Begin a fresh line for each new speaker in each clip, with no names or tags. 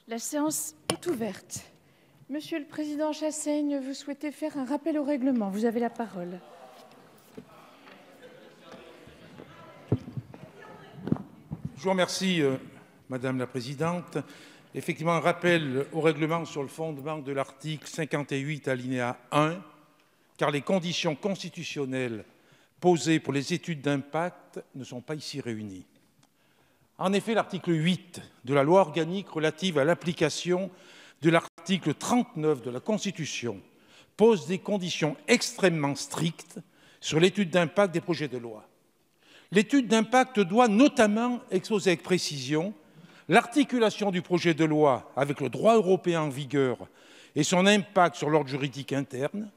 La séance est ouverte. Monsieur le Président Chassaigne, vous souhaitez faire un rappel au règlement. Vous avez la parole.
Je vous remercie, Madame la Présidente. Effectivement, un rappel au règlement sur le fondement de l'article 58, alinéa 1, car les conditions constitutionnelles posées pour les études d'impact ne sont pas ici réunies. En effet, l'article 8 de la loi organique relative à l'application de l'article 39 de la Constitution pose des conditions extrêmement strictes sur l'étude d'impact des projets de loi. L'étude d'impact doit notamment exposer avec précision l'articulation du projet de loi avec le droit européen en vigueur et son impact sur l'ordre juridique interne,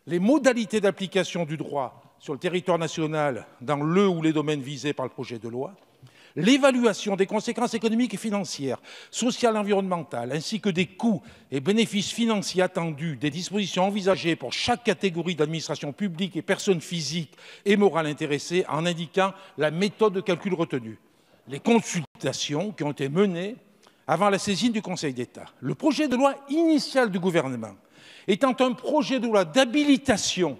les modalités d'application du droit sur le territoire national dans le ou les domaines visés par le projet de loi, l'évaluation des conséquences économiques et financières, sociales et environnementales, ainsi que des coûts et bénéfices financiers attendus des dispositions envisagées pour chaque catégorie d'administration publique et personnes physiques et morales intéressées, en indiquant la méthode de calcul retenue. Les consultations qui ont été menées avant la saisine du Conseil d'État. Le projet de loi initial du gouvernement étant un projet de loi d'habilitation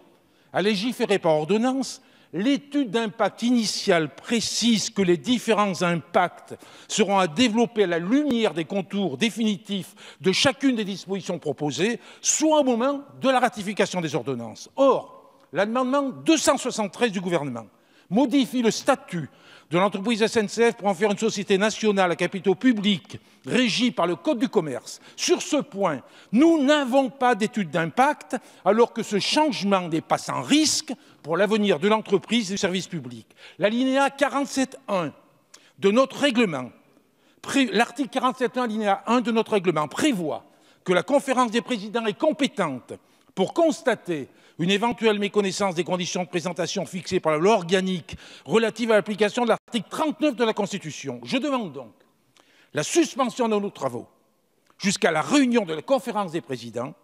à légiférer par ordonnance, l'étude d'impact initiale précise que les différents impacts seront à développer à la lumière des contours définitifs de chacune des dispositions proposées, soit au moment de la ratification des ordonnances. Or, l'amendement 273 du gouvernement modifie le statut de l'entreprise SNCF pour en faire une société nationale à capitaux publics régie par le Code du commerce. Sur ce point, nous n'avons pas d'étude d'impact, alors que ce changement n'est pas sans risque pour l'avenir de l'entreprise et du service public. L'alinéa 47.1 de notre règlement, l'article 47.1 alinéa 1 de notre règlement prévoit que la conférence des présidents est compétente pour constater une éventuelle méconnaissance des conditions de présentation fixées par la loi organique relative à l'application de l'article 39 de la Constitution. Je demande donc la suspension de nos travaux jusqu'à la réunion de la conférence des présidents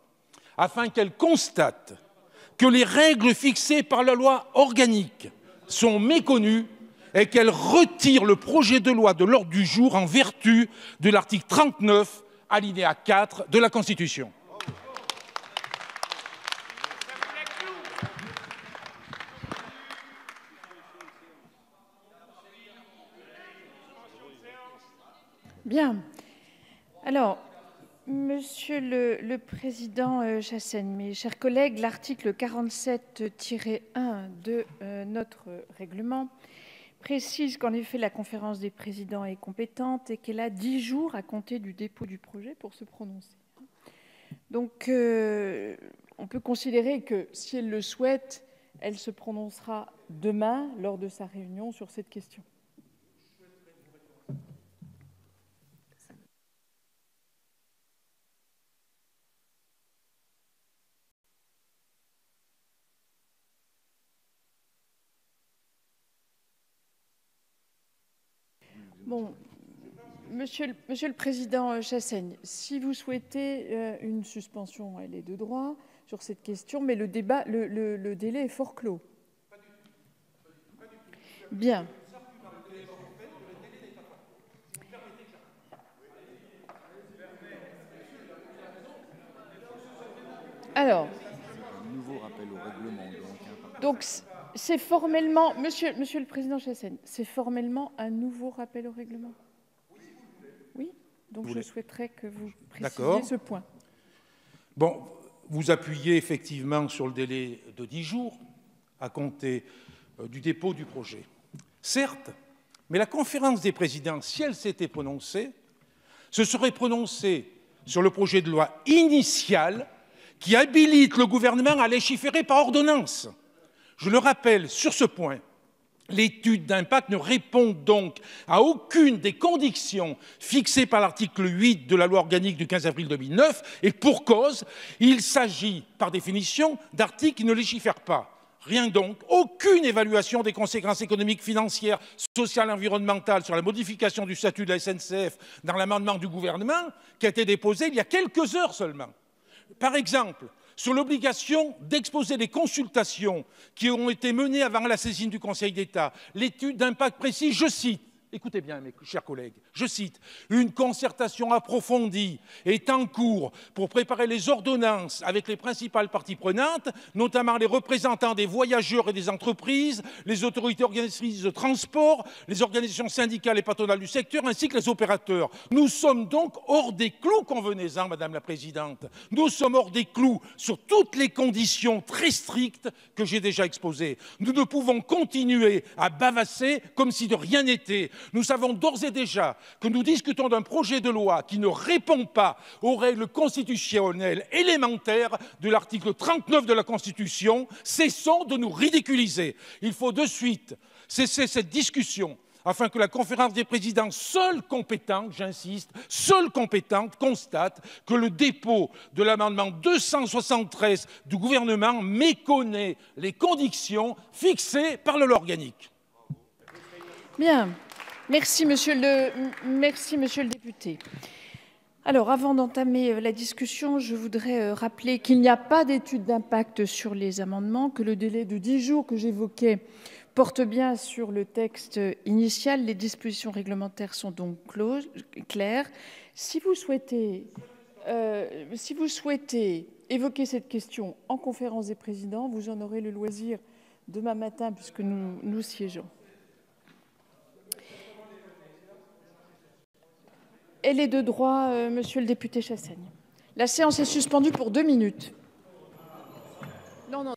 afin qu'elle constate que les règles fixées par la loi organique sont méconnues et qu'elle retire le projet de loi de l'ordre du jour en vertu de l'article 39, alinéa 4 de la Constitution.
Bien. Alors, Monsieur le Président Chassaigne, mes chers collègues, l'article 47-1 de notre règlement précise qu'en effet la conférence des présidents est compétente et qu'elle a 10 jours à compter du dépôt du projet pour se prononcer. Donc, on peut considérer que si elle le souhaite, elle se prononcera demain lors de sa réunion sur cette question. Bon, Monsieur le Président Chassaigne, si vous souhaitez une suspension, elle est de droit sur cette question, mais le débat, le délai est fort clos. Bien. Alors.
Un nouveau rappel au règlement.
Donc, c'est formellement, Monsieur le Président Chassaigne, c'est formellement un nouveau rappel au règlement? Oui. Donc je souhaiterais que vous précisiez ce point.
Bon, vous appuyez effectivement sur le délai de 10 jours à compter du dépôt du projet. Certes, mais la conférence des présidents, si elle s'était prononcée, se serait prononcée sur le projet de loi initial qui habilite le gouvernement à légiférer par ordonnance. Je le rappelle, sur ce point, l'étude d'impact ne répond donc à aucune des conditions fixées par l'article 8 de la loi organique du 15 avril 2009, et pour cause, il s'agit, par définition, d'articles qui ne légifèrent pas. Rien donc, aucune évaluation des conséquences économiques, financières, sociales et environnementales sur la modification du statut de la SNCF dans l'amendement du gouvernement qui a été déposé il y a quelques heures seulement. Par exemple, sur l'obligation d'exposer les consultations qui ont été menées avant la saisine du Conseil d'État, l'étude d'impact précise, je cite, écoutez bien mes chers collègues, je cite, « Une concertation approfondie est en cours pour préparer les ordonnances avec les principales parties prenantes, notamment les représentants des voyageurs et des entreprises, les autorités organisatrices de transport, les organisations syndicales et patronales du secteur, ainsi que les opérateurs. Nous sommes donc hors des clous, convenez-en, Madame la Présidente. Nous sommes hors des clous sur toutes les conditions très strictes que j'ai déjà exposées. Nous ne pouvons continuer à bavasser comme si de rien n'était. Nous savons d'ores et déjà que nous discutons d'un projet de loi qui ne répond pas aux règles constitutionnelles élémentaires de l'article 39 de la Constitution. Cessons de nous ridiculiser. Il faut de suite cesser cette discussion afin que la conférence des présidents, seule compétente, j'insiste, seule compétente, constate que le dépôt de l'amendement 273 du gouvernement méconnaît les conditions fixées par la loi organique.
Bien. Merci, monsieur le député. Alors, avant d'entamer la discussion, je voudrais rappeler qu'il n'y a pas d'étude d'impact sur les amendements, que le délai de 10 jours que j'évoquais porte bien sur le texte initial. Les dispositions réglementaires sont donc claires. Si vous souhaitez évoquer cette question en conférence des présidents, vous en aurez le loisir demain matin puisque nous siégeons. Elle est de droit, monsieur le député Chassaigne. La séance est suspendue pour 2 minutes. Non.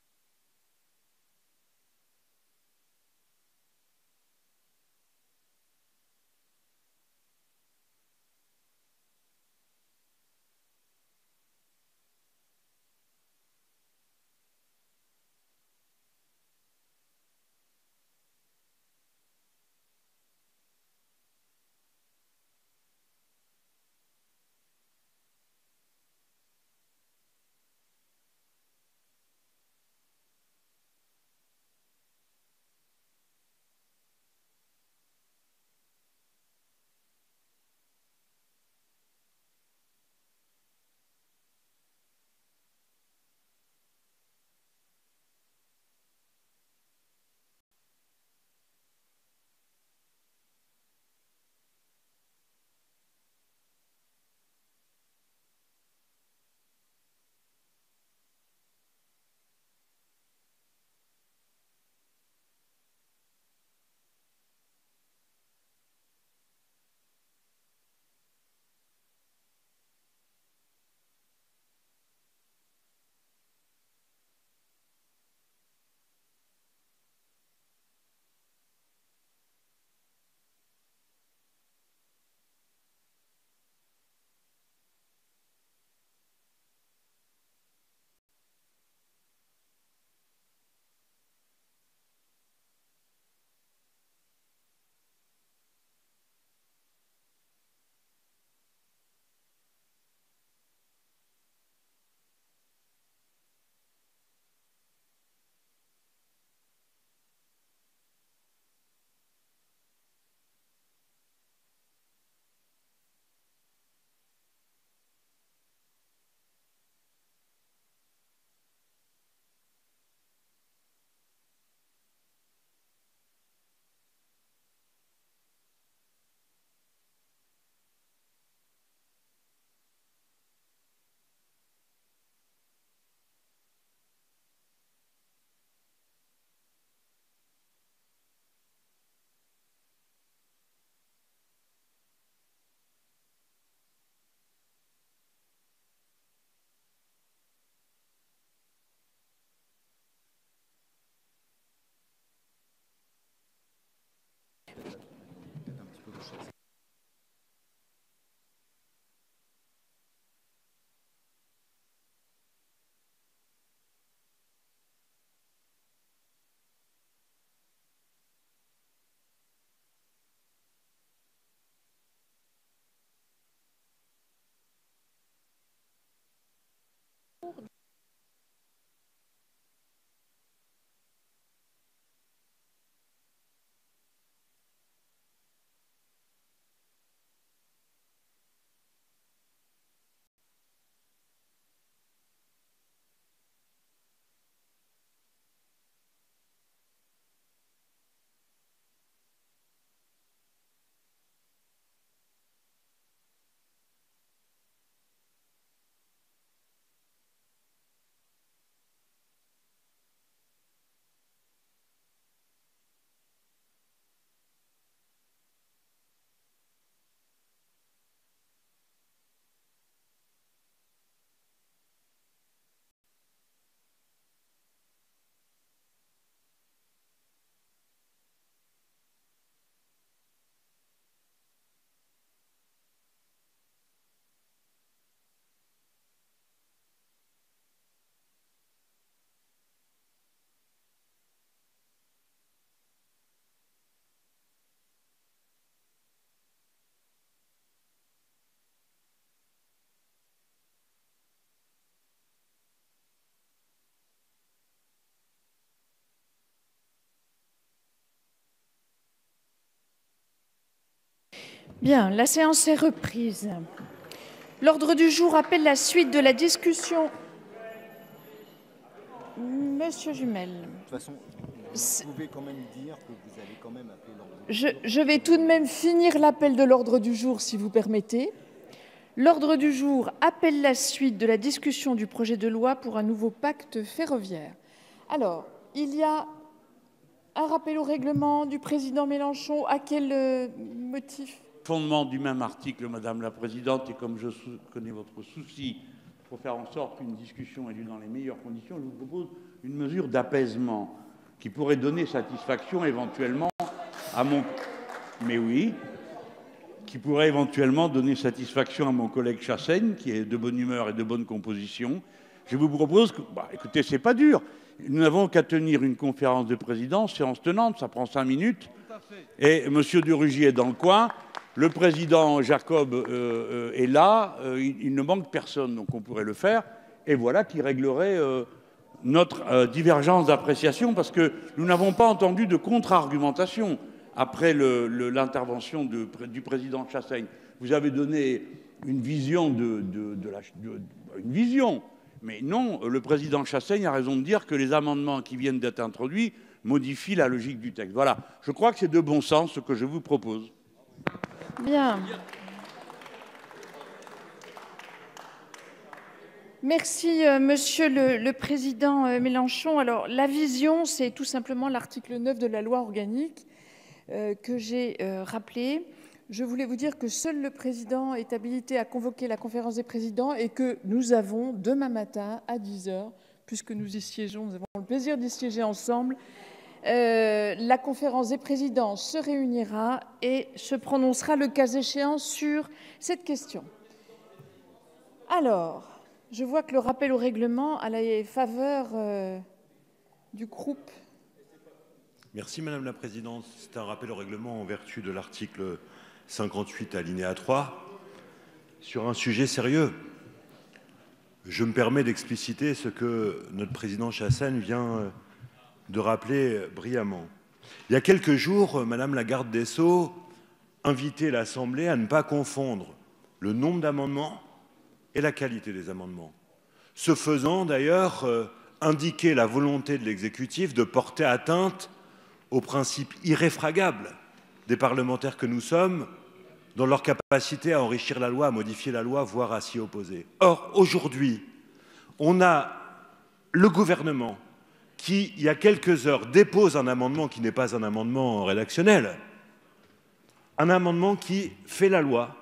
Bien, la séance est reprise. L'ordre du jour appelle la suite de la discussion. Monsieur Jumel.
De toute façon, vous pouvez quand même dire que vous allez quand même appeler l'ordre du jour.
Je vais tout de même finir l'appel de l'ordre du jour, si vous permettez. L'ordre du jour appelle la suite de la discussion du projet de loi pour un nouveau pacte ferroviaire. Alors, il y a un rappel au règlement du président Mélenchon. À quel motif ?
Fondement du même article, Madame la Présidente, et comme je connais votre souci pour faire en sorte qu'une discussion ait lieu dans les meilleures conditions, je vous propose une mesure d'apaisement qui pourrait donner satisfaction éventuellement à mon... Mais oui, qui pourrait éventuellement donner satisfaction à mon collègue Chassaigne, qui est de bonne humeur et de bonne composition. Je vous propose que... écoutez, c'est pas dur. Nous n'avons qu'à tenir une conférence de présidence, séance tenante, ça prend 5 minutes. Et M. Durugy est dans le coin. Le président Jacob est là, il ne manque personne, donc on pourrait le faire. Et voilà qui réglerait notre divergence d'appréciation, parce que nous n'avons pas entendu de contre-argumentation après l'intervention du président Chassaigne. Vous avez donné une vision une vision, mais non, le président Chassaigne a raison de dire que les amendements qui viennent d'être introduits modifient la logique du texte. Voilà, je crois que c'est de bon sens ce que je vous propose.
Bien. Merci, Monsieur le Président Mélenchon. Alors, la vision, c'est tout simplement l'article 9 de la loi organique que j'ai rappelé. Je voulais vous dire que seul le Président est habilité à convoquer la conférence des présidents et que nous avons demain matin à 10 h, puisque nous y siégeons, nous avons le plaisir d'y siéger ensemble, la conférence des présidents se réunira et se prononcera le cas échéant sur cette question. Alors, je vois que le rappel au règlement a la faveur du groupe.
Merci Madame la Présidente. C'est un rappel au règlement en vertu de l'article 58 alinéa 3 sur un sujet sérieux. Je me permets d'expliciter ce que notre président Chassaigne vient de rappeler brillamment. Il y a quelques jours, Madame la garde des Sceaux invitait l'Assemblée à ne pas confondre le nombre d'amendements et la qualité des amendements. Ce faisant, d'ailleurs, indiquer la volonté de l'exécutif de porter atteinte au principe irréfragable des parlementaires que nous sommes dans leur capacité à enrichir la loi, à modifier la loi, voire à s'y opposer. Or, aujourd'hui, on a le gouvernement qui, il y a quelques heures, dépose un amendement qui n'est pas un amendement rédactionnel, un amendement qui fait la loi,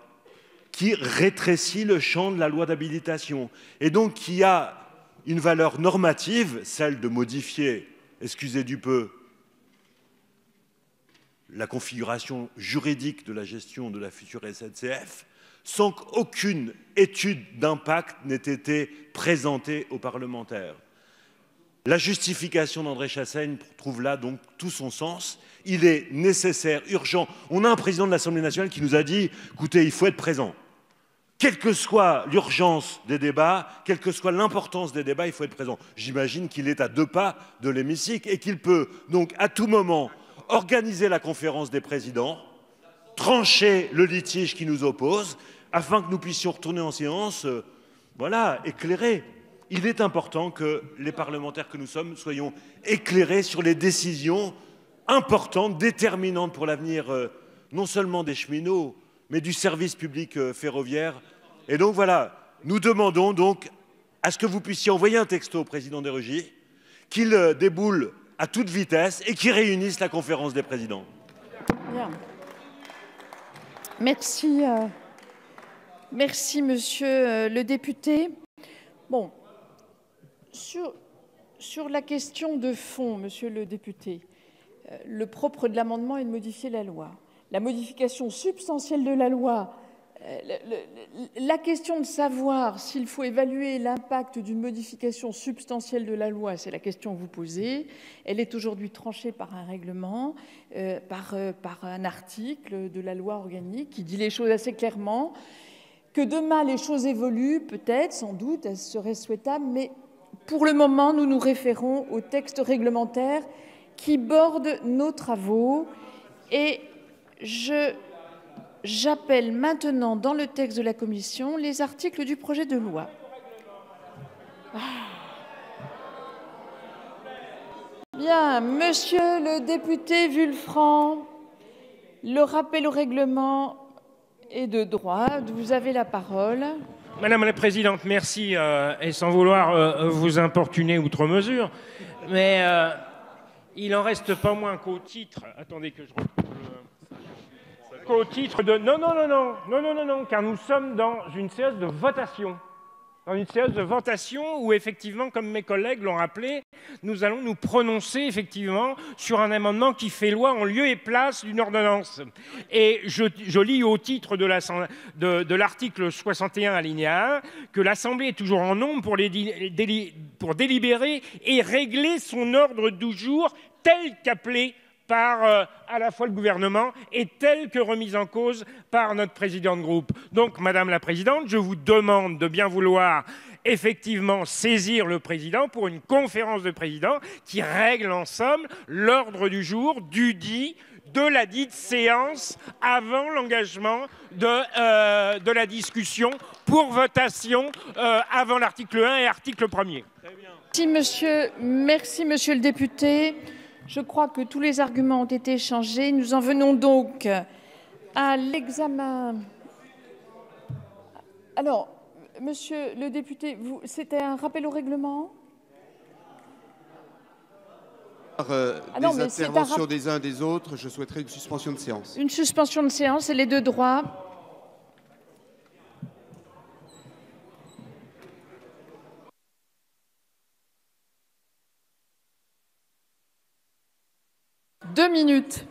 qui rétrécit le champ de la loi d'habilitation, et donc qui a une valeur normative, celle de modifier, excusez du peu, la configuration juridique de la gestion de la future SNCF, sans qu'aucune étude d'impact n'ait été présentée aux parlementaires. La justification d'André Chassaigne trouve là donc tout son sens. Il est nécessaire, urgent. On a un président de l'Assemblée nationale qui nous a dit « Écoutez, il faut être présent. Quelle que soit l'urgence des débats, quelle que soit l'importance des débats, il faut être présent. » J'imagine qu'il est à 2 pas de l'hémicycle et qu'il peut donc à tout moment organiser la conférence des présidents, trancher le litige qui nous oppose, afin que nous puissions retourner en séance, voilà, éclairés. Il est important que les parlementaires que nous sommes soyons éclairés sur les décisions importantes, déterminantes pour l'avenir, non seulement des cheminots, mais du service public ferroviaire. Et donc voilà, nous demandons donc à ce que vous puissiez envoyer un texto au président Durugy, qu'il déboule à toute vitesse et qu'il réunisse la conférence des présidents.
Bien. Merci, merci monsieur le député. Bon. Sur la question de fond, monsieur le député, le propre de l'amendement est de modifier la loi. La modification substantielle de la loi, la question de savoir s'il faut évaluer l'impact d'une modification substantielle de la loi, c'est la question que vous posez. Elle est aujourd'hui tranchée par un règlement, par un article de la loi organique qui dit les choses assez clairement. Que demain les choses évoluent, peut-être, sans doute, elles seraient souhaitables, mais pour le moment, nous nous référons au texte réglementaire qui borde nos travaux et je j'appelle maintenant dans le texte de la commission les articles du projet de loi. Bien, monsieur le député Vulfranc, le rappel au règlement est de droit. Vous avez la parole.
Madame la Présidente, merci, et sans vouloir vous importuner outre mesure, mais il en reste pas moins qu'au titre... Attendez que je retrouve qu'au titre de... Non, car nous sommes dans une séance de votation. Dans une séance de votation où, effectivement, comme mes collègues l'ont rappelé, nous allons nous prononcer, effectivement, sur un amendement qui fait loi en lieu et place d'une ordonnance. Et je lis au titre de l'article 61, alinéa 1, que l'Assemblée est toujours en nombre pour délibérer et régler son ordre du jour tel qu'appelé par à la fois le gouvernement et tel que remise en cause par notre président de groupe. Donc, Madame la Présidente, je vous demande de bien vouloir effectivement saisir le président pour une conférence de présidents qui règle ensemble l'ordre du jour de la dite séance avant l'engagement de la discussion pour votation avant l'article 1 et article 1er.
Merci, monsieur le député. Je crois que tous les arguments ont été échangés. Nous en venons donc à l'examen. Alors, monsieur le député, c'était un rappel au règlement ?
Des interventions des uns et des autres, je souhaiterais une suspension de séance.
Une suspension de séance, elle est de droit. Deux minutes.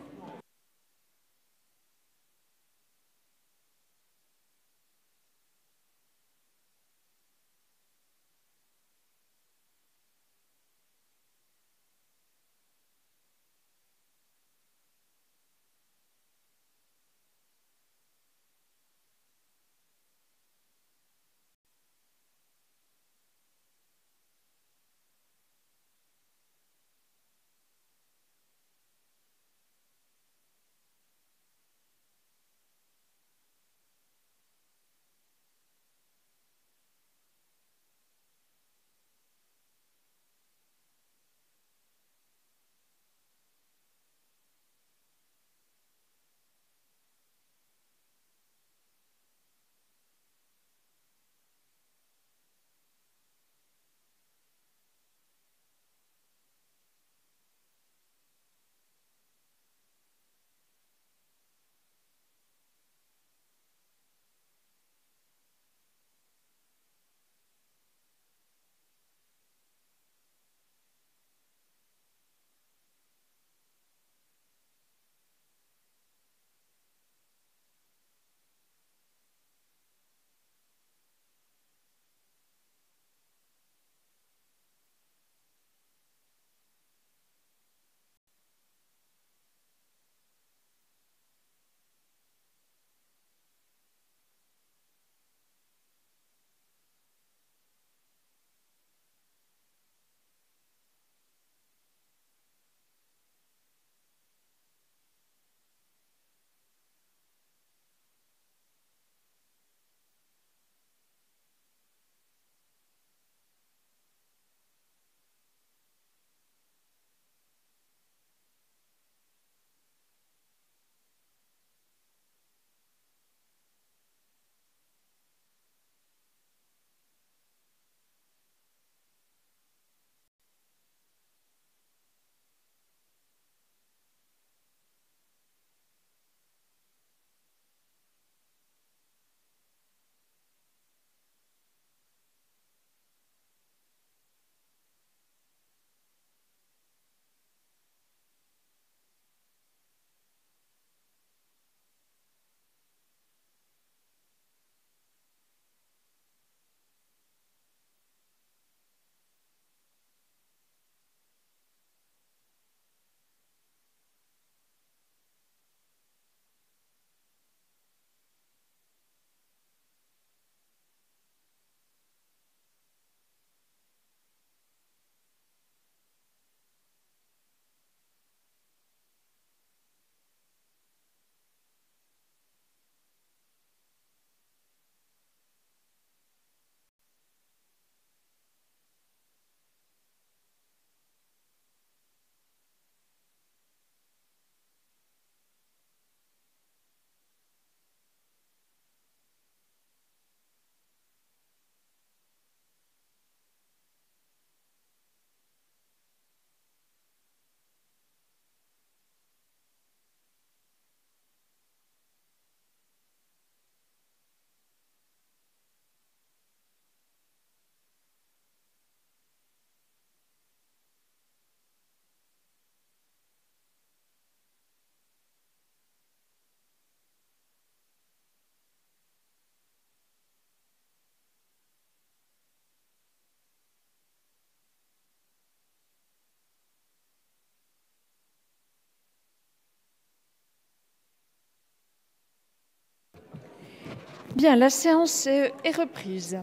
Bien, la séance est reprise.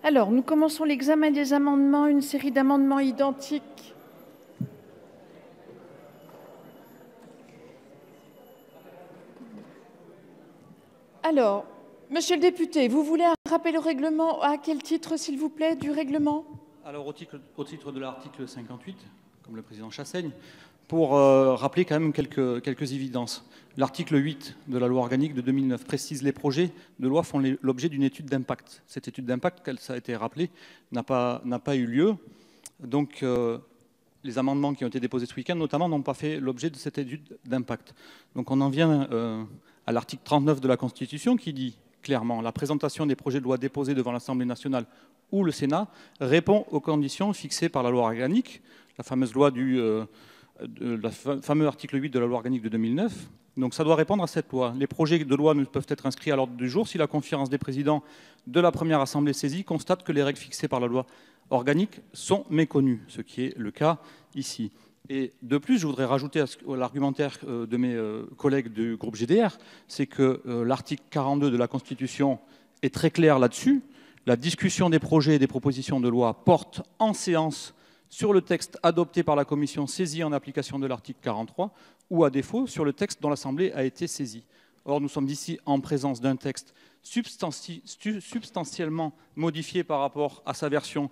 Alors, nous commençons l'examen des amendements, une série d'amendements identiques. Alors, monsieur le député, vous voulez un rappel au règlement? À quel titre, s'il vous plaît, du règlement?
Alors, au titre de l'article 58, comme le président Chassaigne, pour rappeler quand même quelques évidences. L'article 8 de la loi organique de 2009 précise les projets de loi font l'objet d'une étude d'impact. Cette étude d'impact, ça a été rappelé, n'a pas eu lieu. Donc, les amendements qui ont été déposés ce week-end, notamment, n'ont pas fait l'objet de cette étude d'impact. Donc, on en vient à l'article 39 de la Constitution qui dit clairement « La présentation des projets de loi déposés devant l'Assemblée nationale ou le Sénat répond aux conditions fixées par la loi organique », la fameuse loi fameux article 8 de la loi organique de 2009. Donc ça doit répondre à cette loi. Les projets de loi ne peuvent être inscrits à l'ordre du jour si la conférence des présidents de la première assemblée saisie constate que les règles fixées par la loi organique sont méconnues, ce qui est le cas ici. Et de plus, je voudrais rajouter à l'argumentaire de mes collègues du groupe GDR, c'est que l'article 42 de la Constitution est très clair là-dessus. La discussion des projets et des propositions de loi porte en séance sur le texte adopté par la commission saisie en application de l'article 43 ou à défaut sur le texte dont l'Assemblée a été saisie. Or, nous sommes ici en présence d'un texte substantiellement modifié par rapport à sa version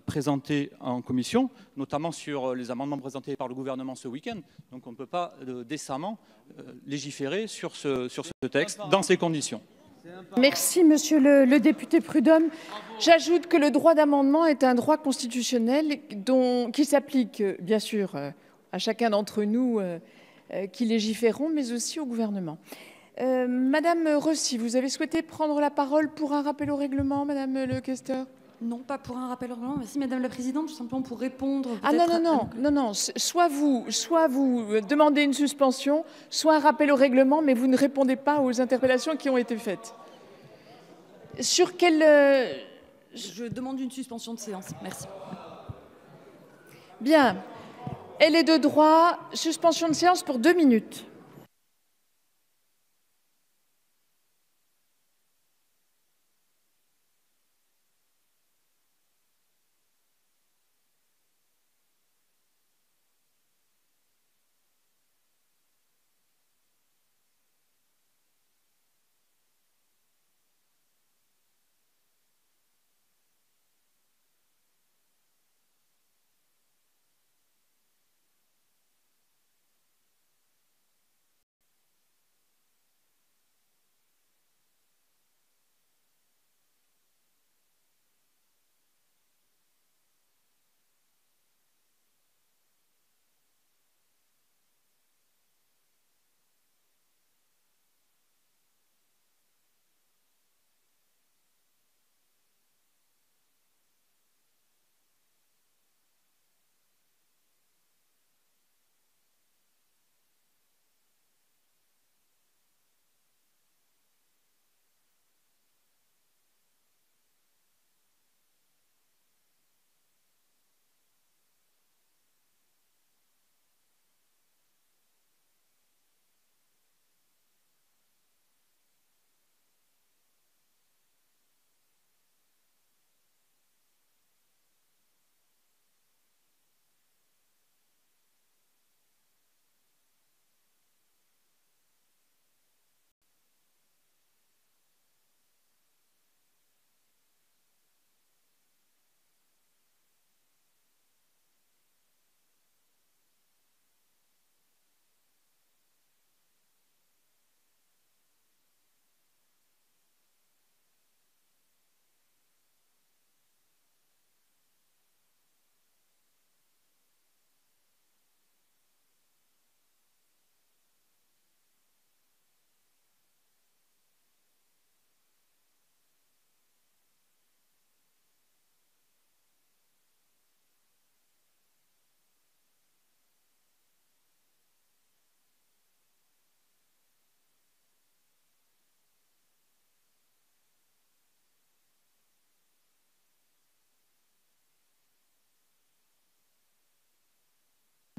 présentée en commission, notamment sur les amendements présentés par le gouvernement ce week-end. Donc on ne peut pas décemment légiférer sur ce texte dans ces conditions.
Merci, monsieur le député Prud'homme. J'ajoute que le droit d'amendement est un droit constitutionnel qui s'applique, bien sûr, à chacun d'entre nous qui légiférons, mais aussi au gouvernement. Madame Rossi, vous avez souhaité prendre la parole pour un rappel au règlement, madame le questeur?
Non, pas pour un rappel au règlement. Merci, madame la présidente, tout simplement pour répondre.
Ah non. Soit vous demandez une suspension, soit un rappel au règlement, mais vous ne répondez pas aux interpellations qui ont été faites. Sur quelle...
Je demande une suspension de séance. Merci.
Bien. Elle est de droit. Suspension de séance pour 2 minutes.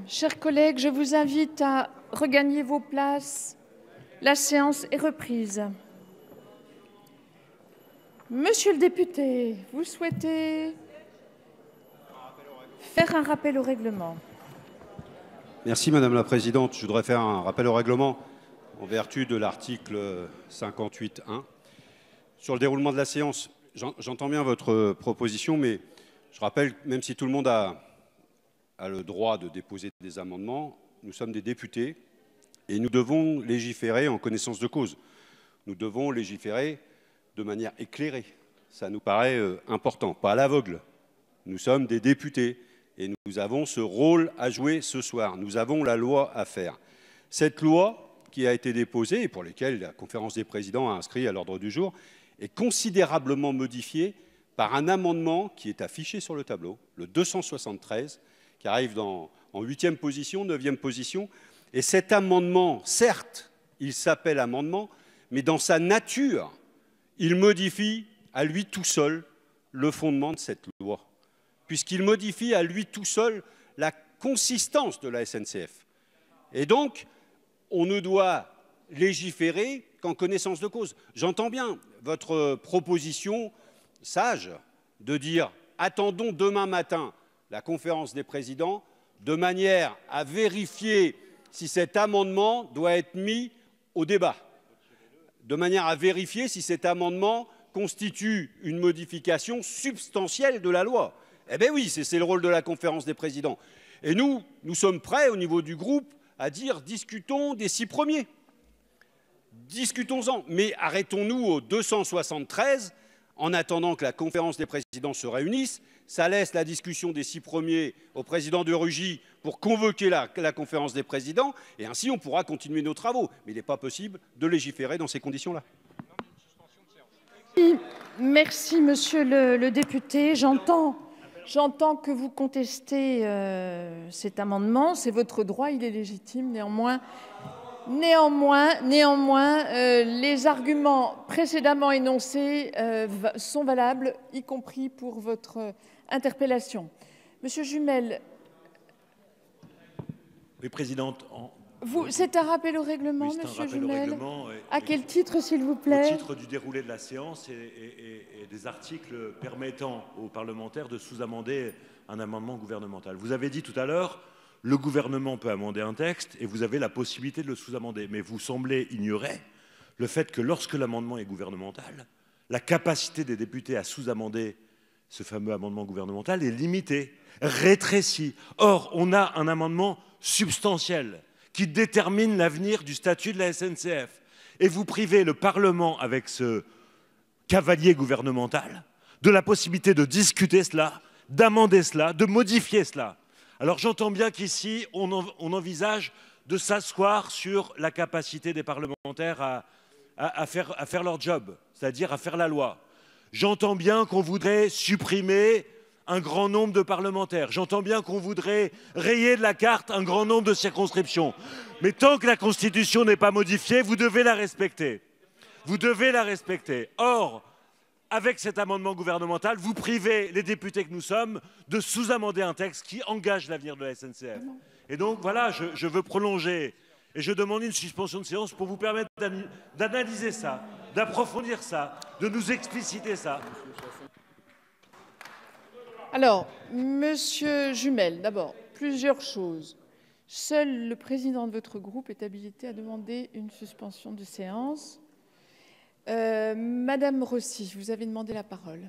Chers collègues, je vous invite à regagner vos places. La séance est reprise. Monsieur le député, vous souhaitez faire un rappel au règlement?
Merci Madame la Présidente. Je voudrais faire un rappel au règlement en vertu de l'article 58.1. Sur le déroulement de la séance, j'entends bien votre proposition, mais je rappelle, même si tout le monde a le droit de déposer des amendements, nous sommes des députés et nous devons légiférer en connaissance de cause. Nous devons légiférer de manière éclairée. Ça nous paraît important, pas à l'aveugle. Nous sommes des députés et nous avons ce rôle à jouer ce soir. Nous avons la loi à faire. Cette loi qui a été déposée et pour laquelle la conférence des présidents a inscrit à l'ordre du jour est considérablement modifiée par un amendement qui est affiché sur le tableau, le 273, qui arrive en 8e position, 9e position. Et cet amendement, certes, il s'appelle amendement, mais dans sa nature, il modifie à lui tout seul le fondement de cette loi, puisqu'il modifie à lui tout seul la consistance de la SNCF. Et donc, on ne doit légiférer qu'en connaissance de cause. J'entends bien votre proposition sage de dire « attendons demain matin la conférence des présidents de manière à vérifier si cet amendement doit être mis au débat, de manière à vérifier si cet amendement constitue une modification substantielle de la loi. » Eh bien oui, c'est le rôle de la conférence des présidents. Et nous sommes prêts au niveau du groupe à dire discutons des 6 premiers. Discutons-en, mais arrêtons-nous au 273 en attendant que la conférence des présidents se réunisse. Ça laisse la discussion des 6 premiers au président de Rugy pour convoquer la conférence des présidents et ainsi on pourra continuer nos travaux. Mais il n'est pas possible de légiférer dans ces conditions-là.
Merci, monsieur le député. J'entends que vous contestez cet amendement. C'est votre droit, il est légitime. Néanmoins, les arguments précédemment énoncés sont valables, y compris pour votre interpellation. Monsieur Jumel.
Oui, Présidente.
C'est un rappel au règlement,
oui,
monsieur Jumel.
À
quel titre, s'il vous plaît?
Au titre du déroulé de la séance et des articles permettant aux parlementaires de sous-amender un amendement gouvernemental. Vous avez dit tout à l'heure, le gouvernement peut amender un texte et vous avez la possibilité de le sous-amender. Mais vous semblez ignorer le fait que lorsque l'amendement est gouvernemental, la capacité des députés à sous-amender ce fameux amendement gouvernemental est limitée, rétrécie. Or, on a un amendement substantiel qui détermine l'avenir du statut de la SNCF. Et vous privez le Parlement, avec ce cavalier gouvernemental, de la possibilité de discuter cela, d'amender cela, de modifier cela. Alors j'entends bien qu'ici, on envisage de s'asseoir sur la capacité des parlementaires à faire leur job, c'est-à-dire à faire la loi. J'entends bien qu'on voudrait supprimer un grand nombre de parlementaires. J'entends bien qu'on voudrait rayer de la carte un grand nombre de circonscriptions. Mais tant que la Constitution n'est pas modifiée, vous devez la respecter. Vous devez la respecter. Or, avec cet amendement gouvernemental, vous privez les députés que nous sommes de sous-amender un texte qui engage l'avenir de la SNCF. Et donc, voilà, je veux prolonger et je demande une suspension de séance pour vous permettre d'analyser ça, d'approfondir ça, de nous expliciter ça.
Alors, monsieur Jumel, d'abord, plusieurs choses. Seul le président de votre groupe est habilité à demander une suspension de séance. Madame Rossi, vous avez demandé la parole.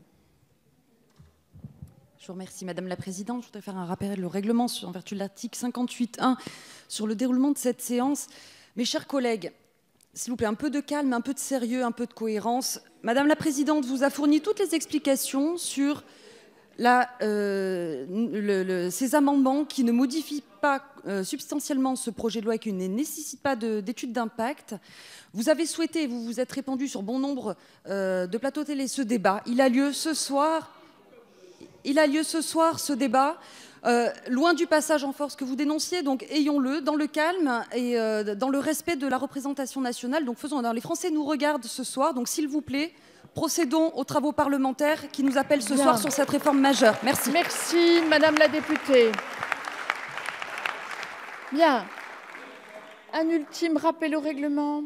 Je vous remercie, Madame la Présidente. Je voudrais faire un rappel au règlement en vertu de l'article 58.1 sur le déroulement de cette séance. Mes chers collègues, s'il vous plaît, un peu de calme, un peu de sérieux, un peu de cohérence. Madame la Présidente vous a fourni toutes les explications sur ces amendements qui ne modifient pas substantiellement ce projet de loi et qui ne nécessitent pas d'étude d'impact. Vous avez souhaité, vous vous êtes répandu sur bon nombre de plateaux télé ce débat. Il a lieu ce soir. Ce débat, loin du passage en force que vous dénonciez, donc ayons-le dans le calme et dans le respect de la représentation nationale. Donc faisons. Alors, les Français nous regardent ce soir, donc s'il vous plaît, procédons aux travaux parlementaires qui nous appellent ce soir sur cette réforme majeure. Merci.
Merci, Madame la députée. Bien. Un ultime rappel au règlement.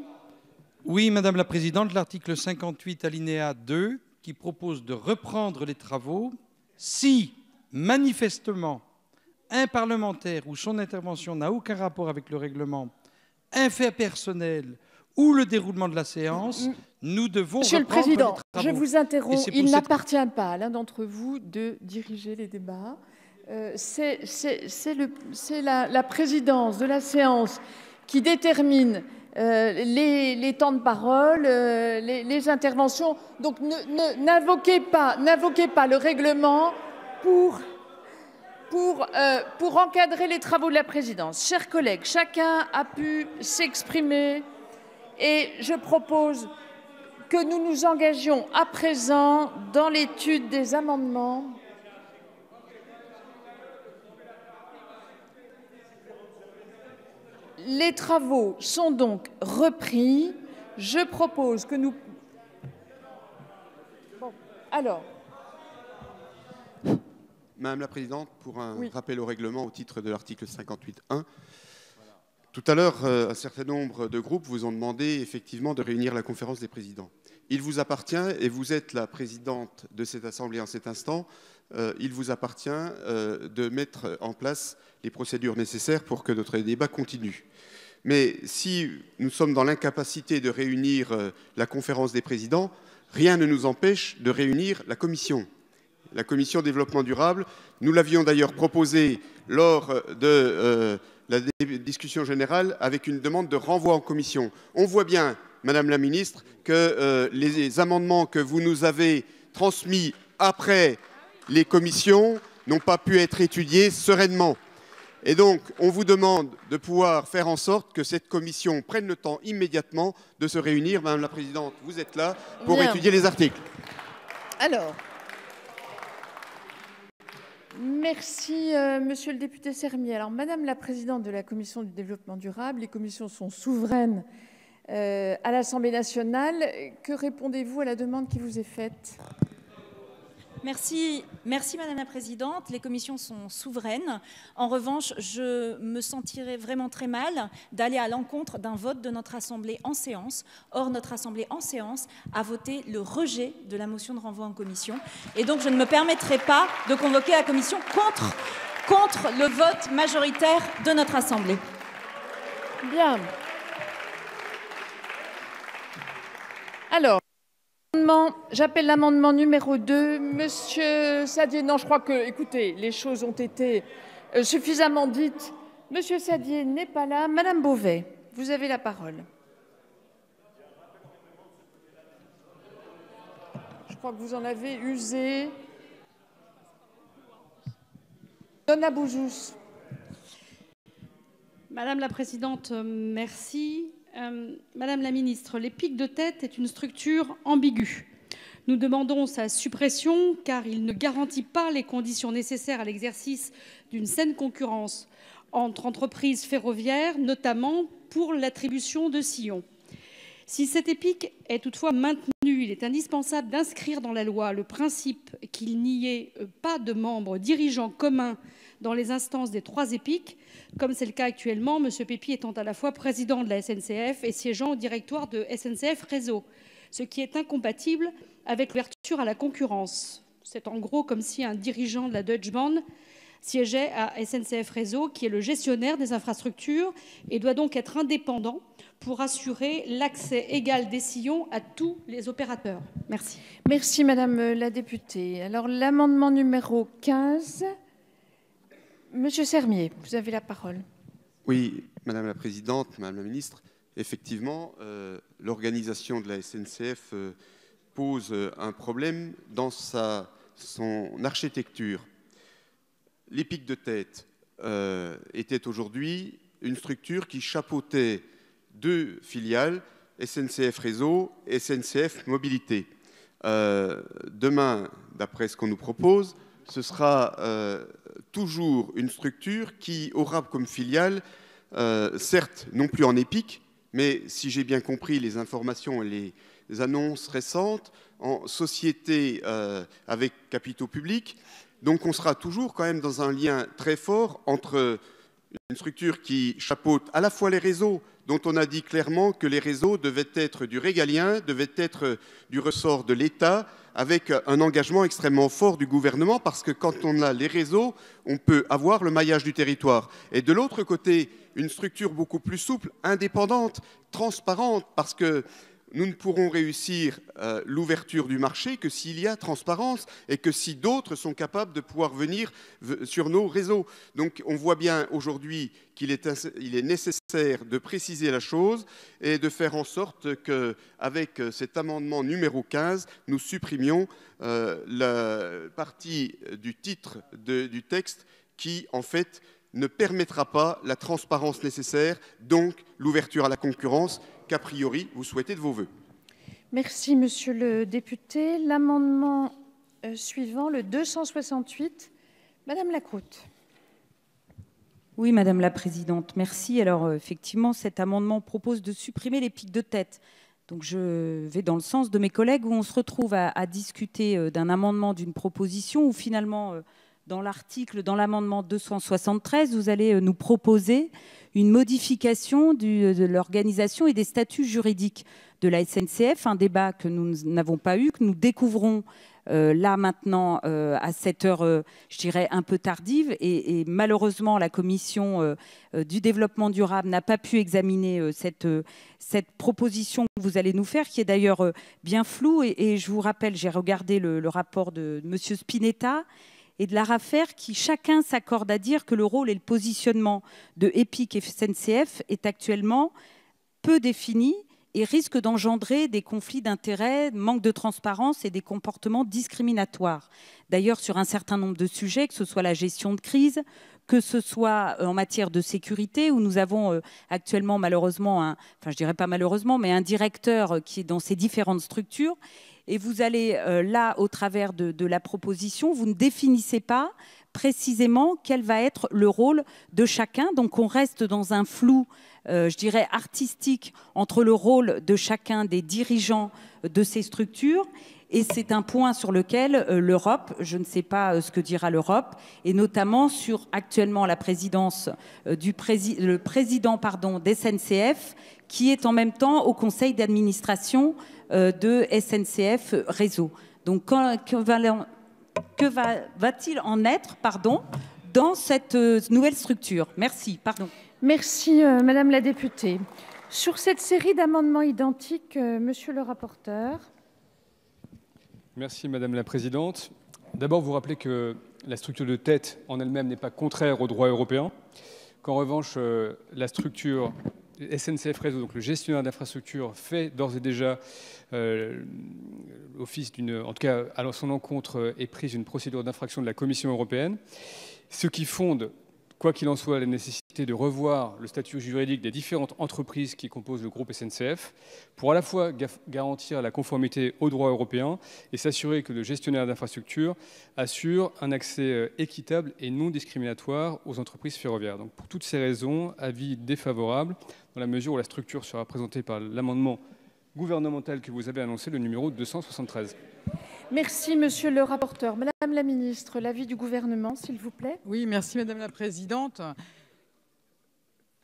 Oui, Madame la Présidente, l'article 58, alinéa 2, qui propose de reprendre les travaux si, manifestement, un parlementaire ou son intervention n'a aucun rapport avec le règlement, un fait personnel ou le déroulement de la séance, nous devons
Monsieur le
reprendre
Président,
les travaux.
je vous interromps.
Et
Il n'appartient pas à l'un d'entre vous de diriger les débats. C'est la présidence de la séance qui détermine les temps de parole, les interventions. Donc n'invoquez pas le règlement pour encadrer les travaux de la présidence. Chers collègues, chacun a pu s'exprimer et je propose que nous nous engagions à présent dans l'étude des amendements. Les travaux sont donc repris. Je propose que nous... Bon, alors...
Madame la Présidente, pour un
Oui.
rappel au règlement au titre de l'article 58.1, tout à l'heure, un certain nombre de groupes vous ont demandé effectivement de réunir la conférence des présidents. Il vous appartient, et vous êtes la présidente de cette Assemblée en cet instant, il vous appartient de mettre en place les procédures nécessaires pour que notre débat continue. Mais si nous sommes dans l'incapacité de réunir la conférence des présidents, rien ne nous empêche de réunir la commission développement durable. Nous l'avions d'ailleurs proposé lors de la discussion générale avec une demande de renvoi en commission. On voit bien, Madame la Ministre, que les amendements que vous nous avez transmis après les commissions n'ont pas pu être étudiés sereinement. Et donc, on vous demande de pouvoir faire en sorte que cette commission prenne le temps immédiatement de se réunir. Madame la Présidente, vous êtes là pour
Bien.
étudier les articles.
Alors, merci, monsieur le député Sermier. Alors, Madame la présidente de la Commission du développement durable, les commissions sont souveraines à l'Assemblée nationale. Que répondez-vous à la demande qui vous est faite ?
Merci Madame la Présidente. Les commissions sont souveraines. En revanche, je me sentirais vraiment très mal d'aller à l'encontre d'un vote de notre Assemblée en séance. Or, notre Assemblée en séance a voté le rejet de la motion de renvoi en commission. Et donc, je ne me permettrai pas de convoquer la commission contre le vote majoritaire de notre Assemblée.
Bien. Alors, j'appelle l'amendement numéro 2. Monsieur Sadier, non, je crois que, écoutez, les choses ont été suffisamment dites. Monsieur Sadier n'est pas là. Madame Beauvais, vous avez la parole. Je crois que vous en avez usé. Donna Bouzous.
Madame la Présidente, merci. Madame la Ministre, les pics de tête est une structure ambiguë. Nous demandons sa suppression car il ne garantit pas les conditions nécessaires à l'exercice d'une saine concurrence entre entreprises ferroviaires, notamment pour l'attribution de sillons. Si cet EPIC est toutefois maintenu, il est indispensable d'inscrire dans la loi le principe qu'il n'y ait pas de membres dirigeants communs dans les instances des 3 EPIC, comme c'est le cas actuellement, M. Pépi étant à la fois président de la SNCF et siégeant au directoire de SNCF Réseau, ce qui est incompatible avec l'ouverture à la concurrence. C'est en gros comme si un dirigeant de la Deutsche Bahn siégeait à SNCF Réseau, qui est le gestionnaire des infrastructures et doit donc être indépendant pour assurer l'accès égal des sillons à tous les opérateurs. Merci.
Merci, Madame la députée. Alors, l'amendement numéro 15... Monsieur Sermier, vous avez la parole.
Oui, Madame la Présidente, Madame la Ministre, effectivement, l'organisation de la SNCF pose un problème dans son architecture. Les pics de tête étaient aujourd'hui une structure qui chapeautait 2 filiales, SNCF Réseau et SNCF Mobilité. Demain, d'après ce qu'on nous propose, ce sera toujours une structure qui aura comme filiale, certes non plus en EPIC, mais si j'ai bien compris les informations et les annonces récentes, en société avec capitaux publics. Donc on sera toujours quand même dans un lien très fort entre une structure qui chapeaute à la fois les réseaux, dont on a dit clairement que les réseaux devaient être du régalien, devaient être du ressort de l'État, avec un engagement extrêmement fort du gouvernement, parce que quand on a les réseaux, on peut avoir le maillage du territoire. Et de l'autre côté, une structure beaucoup plus souple, indépendante, transparente, parce que nous ne pourrons réussir l'ouverture du marché que s'il y a transparence et que si d'autres sont capables de pouvoir venir sur nos réseaux. Donc on voit bien aujourd'hui qu'il est nécessaire de préciser la chose et de faire en sorte qu'avec cet amendement numéro 15, nous supprimions la partie du titre du texte qui, en fait, ne permettra pas la transparence nécessaire, donc l'ouverture à la concurrence qu'a priori vous souhaitez de vos vœux.
Merci, monsieur le député. L'amendement suivant, le 268, madame Lacroute.
Oui, madame la présidente, merci. Alors, effectivement, cet amendement propose de supprimer les pics de tête. Donc, je vais dans le sens de mes collègues où on se retrouve à discuter d'un amendement, d'une proposition où finalement, dans l'article, dans l'amendement 273, vous allez nous proposer une modification de l'organisation et des statuts juridiques de la SNCF, un débat que nous n'avons pas eu, que nous découvrons là maintenant à cette heure, je dirais, un peu tardive. Et malheureusement, la commission du développement durable n'a pas pu examiner cette proposition que vous allez nous faire, qui est d'ailleurs bien floue. Et je vous rappelle, j'ai regardé le rapport de M. Spinetta et de l'ARAFER, qui chacun s'accorde à dire que le rôle et le positionnement de EPIC et SNCF est actuellement peu défini et risque d'engendrer des conflits d'intérêts, manque de transparence et des comportements discriminatoires. D'ailleurs, sur un certain nombre de sujets, que ce soit la gestion de crise, que ce soit en matière de sécurité, où nous avons actuellement malheureusement, enfin je dirais pas malheureusement, mais un directeur qui est dans ces différentes structures. Et vous allez là, au travers de la proposition, vous ne définissez pas précisément quel va être le rôle de chacun. Donc on reste dans un flou, je dirais, artistique entre le rôle de chacun des dirigeants de ces structures. Et c'est un point sur lequel l'Europe, je ne sais pas ce que dira l'Europe, et notamment sur actuellement la présidence le président d'SNCF, qui est en même temps au conseil d'administration de SNCF Réseau. Donc, que va-t-il en être dans cette nouvelle structure? Merci.
Merci, madame la députée. Sur cette série d'amendements identiques, monsieur le rapporteur.
Merci, madame la présidente. D'abord, vous rappelez que la structure de tête en elle-même n'est pas contraire au droit européen, qu'en revanche, la structure SNCF Réseau, donc le gestionnaire d'infrastructure, fait d'ores et déjà office en tout cas, à son encontre, est prise une procédure d'infraction de la Commission européenne, ce qui fonde, quoi qu'il en soit, la nécessité de revoir le statut juridique des différentes entreprises qui composent le groupe SNCF pour à la fois garantir la conformité au droit européen et s'assurer que le gestionnaire d'infrastructure assure un accès équitable et non discriminatoire aux entreprises ferroviaires. Donc pour toutes ces raisons, avis défavorable dans la mesure où la structure sera présentée par l'amendement gouvernemental que vous avez annoncé, le numéro 273.
Merci, monsieur le rapporteur. Madame la ministre, l'avis du gouvernement, s'il vous plaît.
Oui, merci, madame la présidente.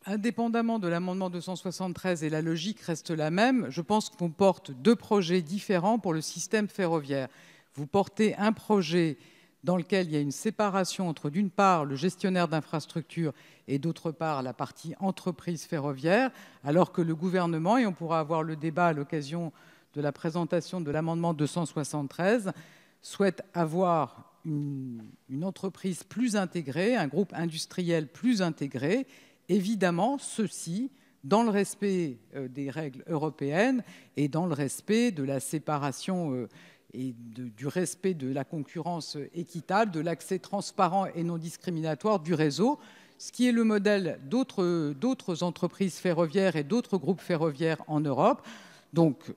Indépendamment de l'amendement 273, et la logique reste la même, je pense qu'on porte deux projets différents pour le système ferroviaire. Vous portez un projet dans lequel il y a une séparation entre, d'une part, le gestionnaire d'infrastructure et, d'autre part, la partie entreprise ferroviaire, alors que le gouvernement, et on pourra avoir le débat à l'occasion de la présentation de l'amendement 273, souhaite avoir une entreprise plus intégrée, un groupe industriel plus intégré, évidemment, ceci dans le respect des règles européennes et dans le respect de la séparation et du respect de la concurrence équitable, de l'accès transparent et non discriminatoire du réseau, ce qui est le modèle d'autres entreprises ferroviaires et d'autres groupes ferroviaires en Europe. Donc,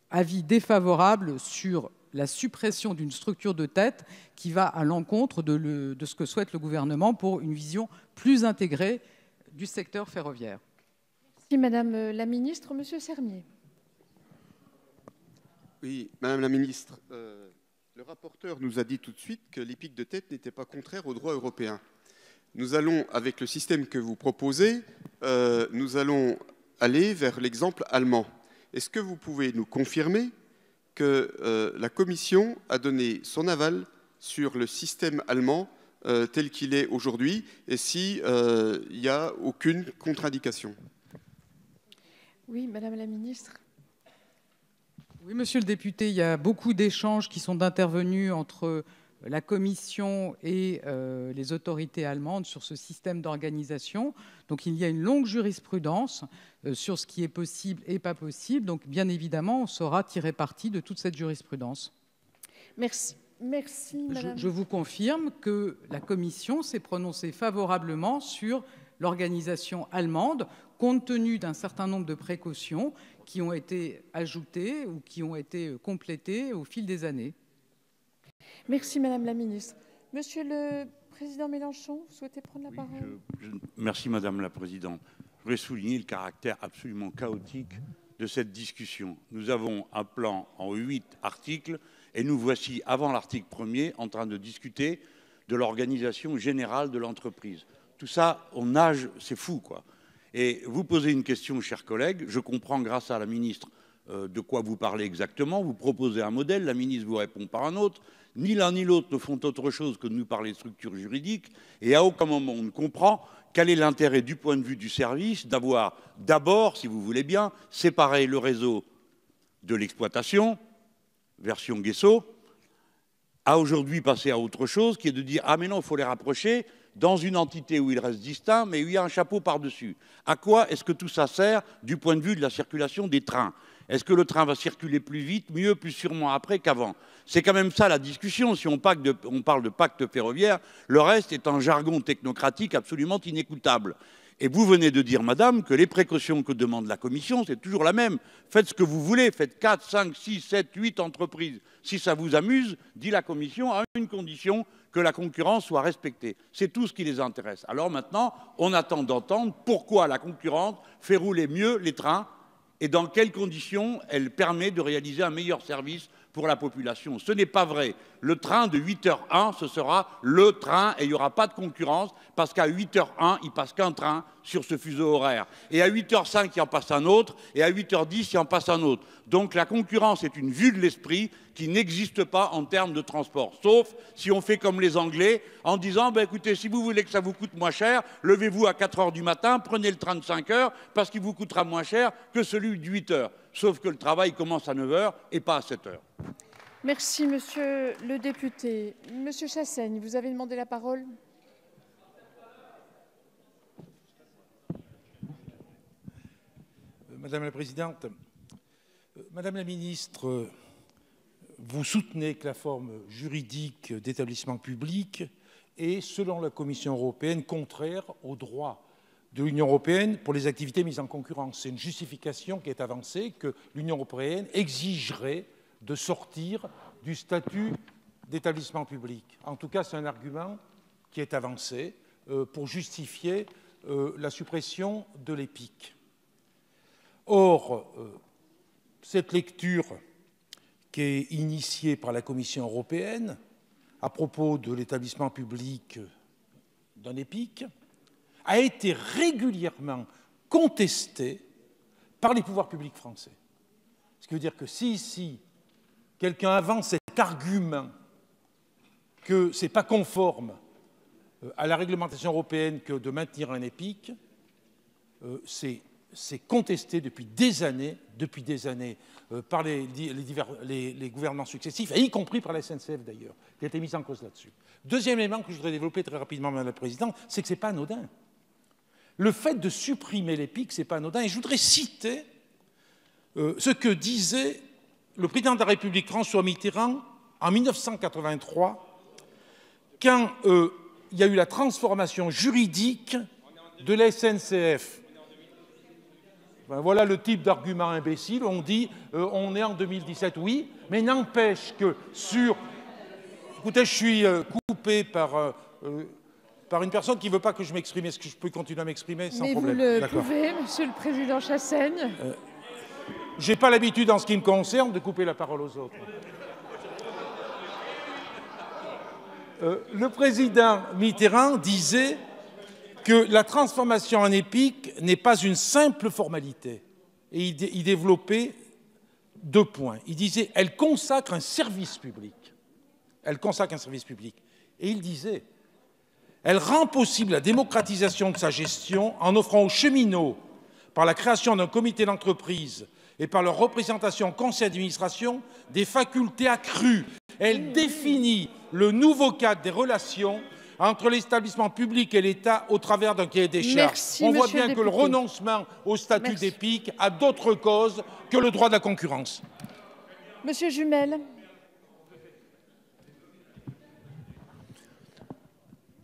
avis défavorable sur la suppression d'une structure de tête qui va à l'encontre de ce que souhaite le gouvernement pour une vision plus intégrée du secteur ferroviaire.
Merci, madame la ministre. Monsieur Sermier.
Oui, madame la ministre, le rapporteur nous a dit tout de suite que les pics de tête n'étaient pas contraires au droit européen. Nous allons, avec le système que vous proposez, nous allons aller vers l'exemple allemand. Est-ce que vous pouvez nous confirmer que la Commission a donné son aval sur le système allemand tel qu'il est aujourd'hui et s'il n'y a aucune contre-indication?
Oui, Madame la Ministre.
Oui, Monsieur le député, il y a beaucoup d'échanges qui sont intervenus entre la Commission et les autorités allemandes sur ce système d'organisation. Donc il y a une longue jurisprudence sur ce qui est possible et pas possible. Donc bien évidemment, on saura tirer parti de toute cette jurisprudence.
Merci. Merci, Madame.
Je vous confirme que la Commission s'est prononcée favorablement sur l'organisation allemande, compte tenu d'un certain nombre de précautions qui ont été ajoutées ou qui ont été complétées au fil des années.
Merci, Madame la Ministre. Monsieur le Président Mélenchon, vous souhaitez prendre la parole?
Merci, Madame la Présidente. Je voudrais souligner le caractère absolument chaotique de cette discussion. Nous avons un plan en 8 articles et nous voici, avant l'article 1er, en train de discuter de l'organisation générale de l'entreprise. Tout ça, on nage, c'est fou, quoi. Et vous posez une question, chers collègues. Je comprends, grâce à la ministre, de quoi vous parlez exactement. Vous proposez un modèle, la ministre vous répond par un autre. Ni l'un ni l'autre ne font autre chose que de nous parler de structure juridique. Et à aucun moment on ne comprend quel est l'intérêt du point de vue du service d'avoir d'abord, si vous voulez bien, séparé le réseau de l'exploitation, version Guesso, à aujourd'hui passer à autre chose, qui est de dire « Ah mais non, il faut les rapprocher » dans une entité où ils restent distincts, mais où il y a un chapeau par-dessus. À quoi est-ce que tout ça sert du point de vue de la circulation des trains? Est-ce que le train va circuler plus vite, mieux, plus sûrement après qu'avant? C'est quand même ça la discussion. Si on parle de pacte ferroviaire, le reste est un jargon technocratique absolument inécoutable. Et vous venez de dire, madame, que les précautions que demande la Commission, c'est toujours la même. Faites ce que vous voulez, faites 4, 5, 6, 7, 8 entreprises. Si ça vous amuse, dit la Commission, à une condition, que la concurrence soit respectée. C'est tout ce qui les intéresse. Alors maintenant, on attend d'entendre pourquoi la concurrence fait rouler mieux les trains et dans quelles conditions elle permet de réaliser un meilleur service pour la population. Ce n'est pas vrai. Le train de 8h01, ce sera le train et il n'y aura pas de concurrence parce qu'à 8h01, il ne passe qu'un train sur ce fuseau horaire. Et à 8h05, il en passe un autre et à 8h10, il en passe un autre. Donc la concurrence est une vue de l'esprit qui n'existe pas en termes de transport. Sauf si on fait comme les Anglais en disant ben, écoutez, si vous voulez que ça vous coûte moins cher, levez-vous à 4h du matin, prenez le train de 5h parce qu'il vous coûtera moins cher que celui de 8h. Sauf que le travail commence à 9h et pas à 7h.
Merci, monsieur le député. Monsieur Chassaigne, vous avez demandé la parole.
Madame la Présidente, Madame la Ministre, vous soutenez que la forme juridique d'établissement public est, selon la Commission européenne, contraire au droit de l'Union européenne pour les activités mises en concurrence. C'est une justification qui est avancée que l'Union européenne exigerait de sortir du statut d'établissement public. En tout cas, c'est un argument qui est avancé pour justifier la suppression de l'EPIC. Or, cette lecture qui est initiée par la Commission européenne à propos de l'établissement public d'un EPIC a été régulièrement contestée par les pouvoirs publics français. Ce qui veut dire que si ici, quelqu'un avance cet argument que ce n'est pas conforme à la réglementation européenne que de maintenir un EPIC, c'est contesté depuis des années par les gouvernements successifs, et y compris par la SNCF d'ailleurs, qui a été mise en cause là-dessus. Deuxième élément que je voudrais développer très rapidement, Madame la Présidente, c'est que ce n'est pas anodin. Le fait de supprimer l'EPIC, ce n'est pas anodin. Et je voudrais citer ce que disait le président de la République, François Mitterrand, en 1983, quand il y a eu la transformation juridique de la SNCF. Ben voilà le type d'argument imbécile. On dit on est en 2017, oui, mais n'empêche que sur... Écoutez, je suis coupé par une personne qui ne veut pas que je m'exprime. Est-ce que je peux continuer à m'exprimer sans problème?
Mais vous le pouvez, Monsieur le Président Chassaigne.
Je n'ai pas l'habitude, en ce qui me concerne, de couper la parole aux autres. Le président Mitterrand disait que la transformation en EPIC n'est pas une simple formalité. Et il développait 2 points. Il disait, elle consacre un service public. Elle consacre un service public. Et il disait, elle rend possible la démocratisation de sa gestion en offrant aux cheminots, par la création d'un comité d'entreprise et par leur représentation au conseil d'administration, des facultés accrues. Elle définit le nouveau cadre des relations entre l'établissement public et l'État au travers d'un cahier des charges. On voit bien que le renoncement au statut d'EPIC a d'autres causes que le droit de la concurrence.
Monsieur Jumel.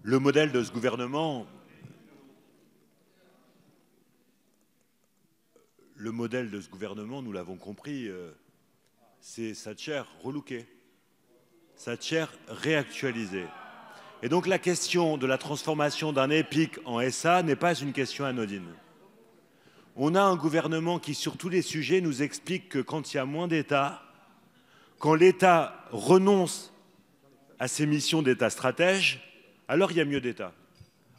Le modèle de ce gouvernement, nous l'avons compris, c'est Thatcher relooké, Thatcher réactualisé. Et donc la question de la transformation d'un EPIC en SA n'est pas une question anodine. On a un gouvernement qui, sur tous les sujets, nous explique que quand il y a moins d'État, quand l'État renonce à ses missions d'État stratège, alors il y a mieux d'État.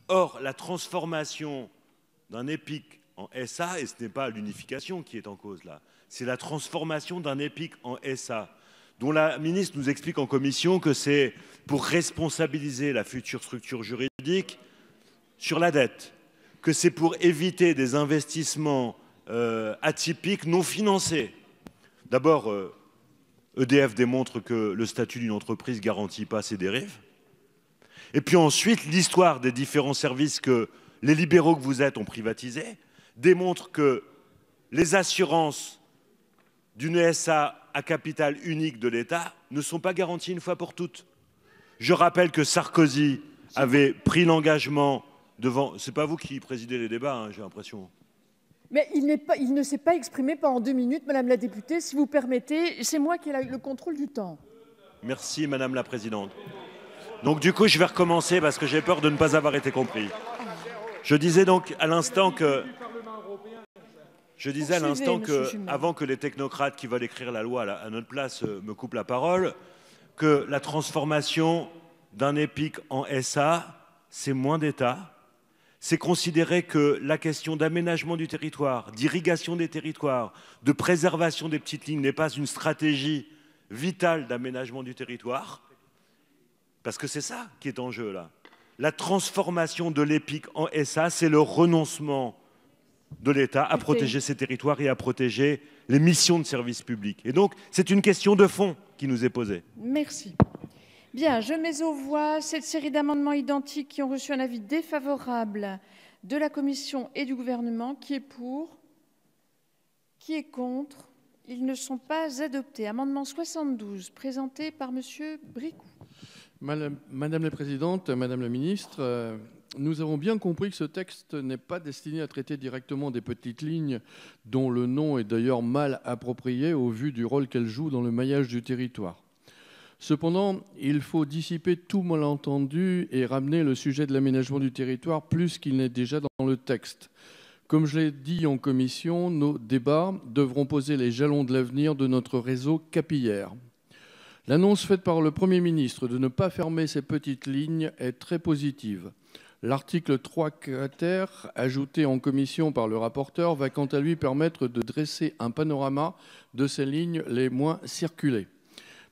Or, la transformation d'un EPIC en SA, et ce n'est pas l'unification qui est en cause là, c'est la transformation d'un EPIC en SA, dont la ministre nous explique en commission que c'est pour responsabiliser la future structure juridique sur la dette, que c'est pour éviter des investissements atypiques non financés. D'abord, EDF démontre que le statut d'une entreprise ne garantit pas ses dérives. Et puis ensuite, l'histoire des différents services que les libéraux que vous êtes ont privatisés démontre que les assurances d'une SA à capital unique de l'État ne sont pas garanties une fois pour toutes. Je rappelle que Sarkozy avait pris l'engagement devant... C'est pas vous qui présidez les débats, hein, j'ai l'impression.
Mais il ne s'est pas exprimé pendant 2 minutes, Madame la députée. Si vous permettez, c'est moi qui ai le contrôle du temps.
Merci, Madame la Présidente. Donc du coup, je vais recommencer parce que j'ai peur de ne pas avoir été compris. Je disais donc à l'instant que... avant que les technocrates qui veulent écrire la loi à notre place me coupent la parole, que la transformation d'un EPIC en SA, c'est moins d'État. C'est considérer que la question d'aménagement du territoire, d'irrigation des territoires, de préservation des petites lignes n'est pas une stratégie vitale d'aménagement du territoire, parce que c'est ça qui est en jeu là. La transformation de l'EPIC en SA, c'est le renoncement de l'État à protéger ses territoires et à protéger les missions de service public. Et donc, c'est une question de fond qui nous est posée.
Merci. Bien, je mets aux voix cette série d'amendements identiques qui ont reçu un avis défavorable de la Commission et du Gouvernement. Qui est pour? Qui est contre? Ils ne sont pas adoptés. Amendement 72, présenté par Monsieur Bricout.
Madame la Présidente, Madame la Ministre, nous avons bien compris que ce texte n'est pas destiné à traiter directement des petites lignes dont le nom est d'ailleurs mal approprié au vu du rôle qu'elles jouent dans le maillage du territoire. Cependant, il faut dissiper tout malentendu et ramener le sujet de l'aménagement du territoire plus qu'il n'est déjà dans le texte. Comme je l'ai dit en commission, nos débats devront poser les jalons de l'avenir de notre réseau capillaire. L'annonce faite par le Premier ministre de ne pas fermer ces petites lignes est très positive. L'article 3 quater, ajouté en commission par le rapporteur, va quant à lui permettre de dresser un panorama de ces lignes les moins circulées.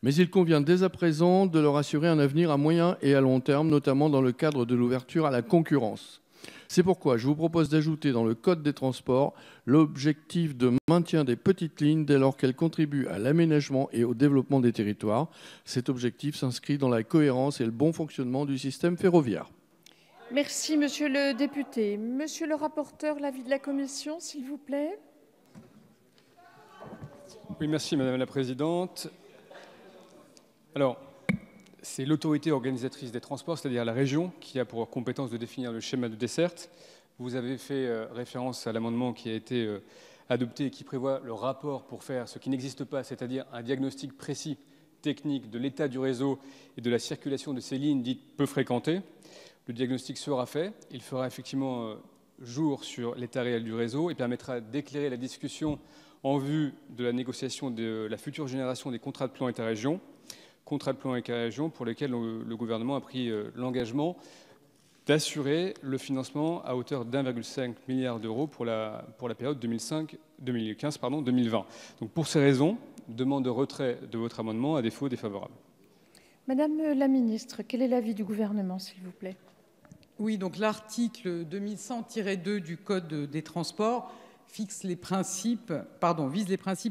Mais il convient dès à présent de leur assurer un avenir à moyen et à long terme, notamment dans le cadre de l'ouverture à la concurrence. C'est pourquoi je vous propose d'ajouter dans le Code des transports l'objectif de maintien des petites lignes dès lors qu'elles contribuent à l'aménagement et au développement des territoires. Cet objectif s'inscrit dans la cohérence et le bon fonctionnement du système ferroviaire.
Merci, Monsieur le député. Monsieur le rapporteur, l'avis de la Commission, s'il vous plaît.
Oui, merci Madame la Présidente. Alors, c'est l'autorité organisatrice des transports, c'est-à-dire la région, qui a pour compétence de définir le schéma de desserte. Vous avez fait référence à l'amendement qui a été adopté et qui prévoit le rapport pour faire ce qui n'existe pas, c'est-à-dire un diagnostic précis, technique, de l'état du réseau et de la circulation de ces lignes dites peu fréquentées. Le diagnostic sera fait. Il fera effectivement jour sur l'état réel du réseau et permettra d'éclairer la discussion en vue de la négociation de la future génération des contrats de plan État-région. Contrat de plan État-région pour lesquels le gouvernement a pris l'engagement d'assurer le financement à hauteur d'1,5 milliard d'euros pour la période 2015-2020. Donc pour ces raisons, demande de retrait de votre amendement, à défaut défavorable.
Madame la ministre, quel est l'avis du gouvernement, s'il vous plaît?
Oui, donc l'article 2100-2 du Code des transports vise les principes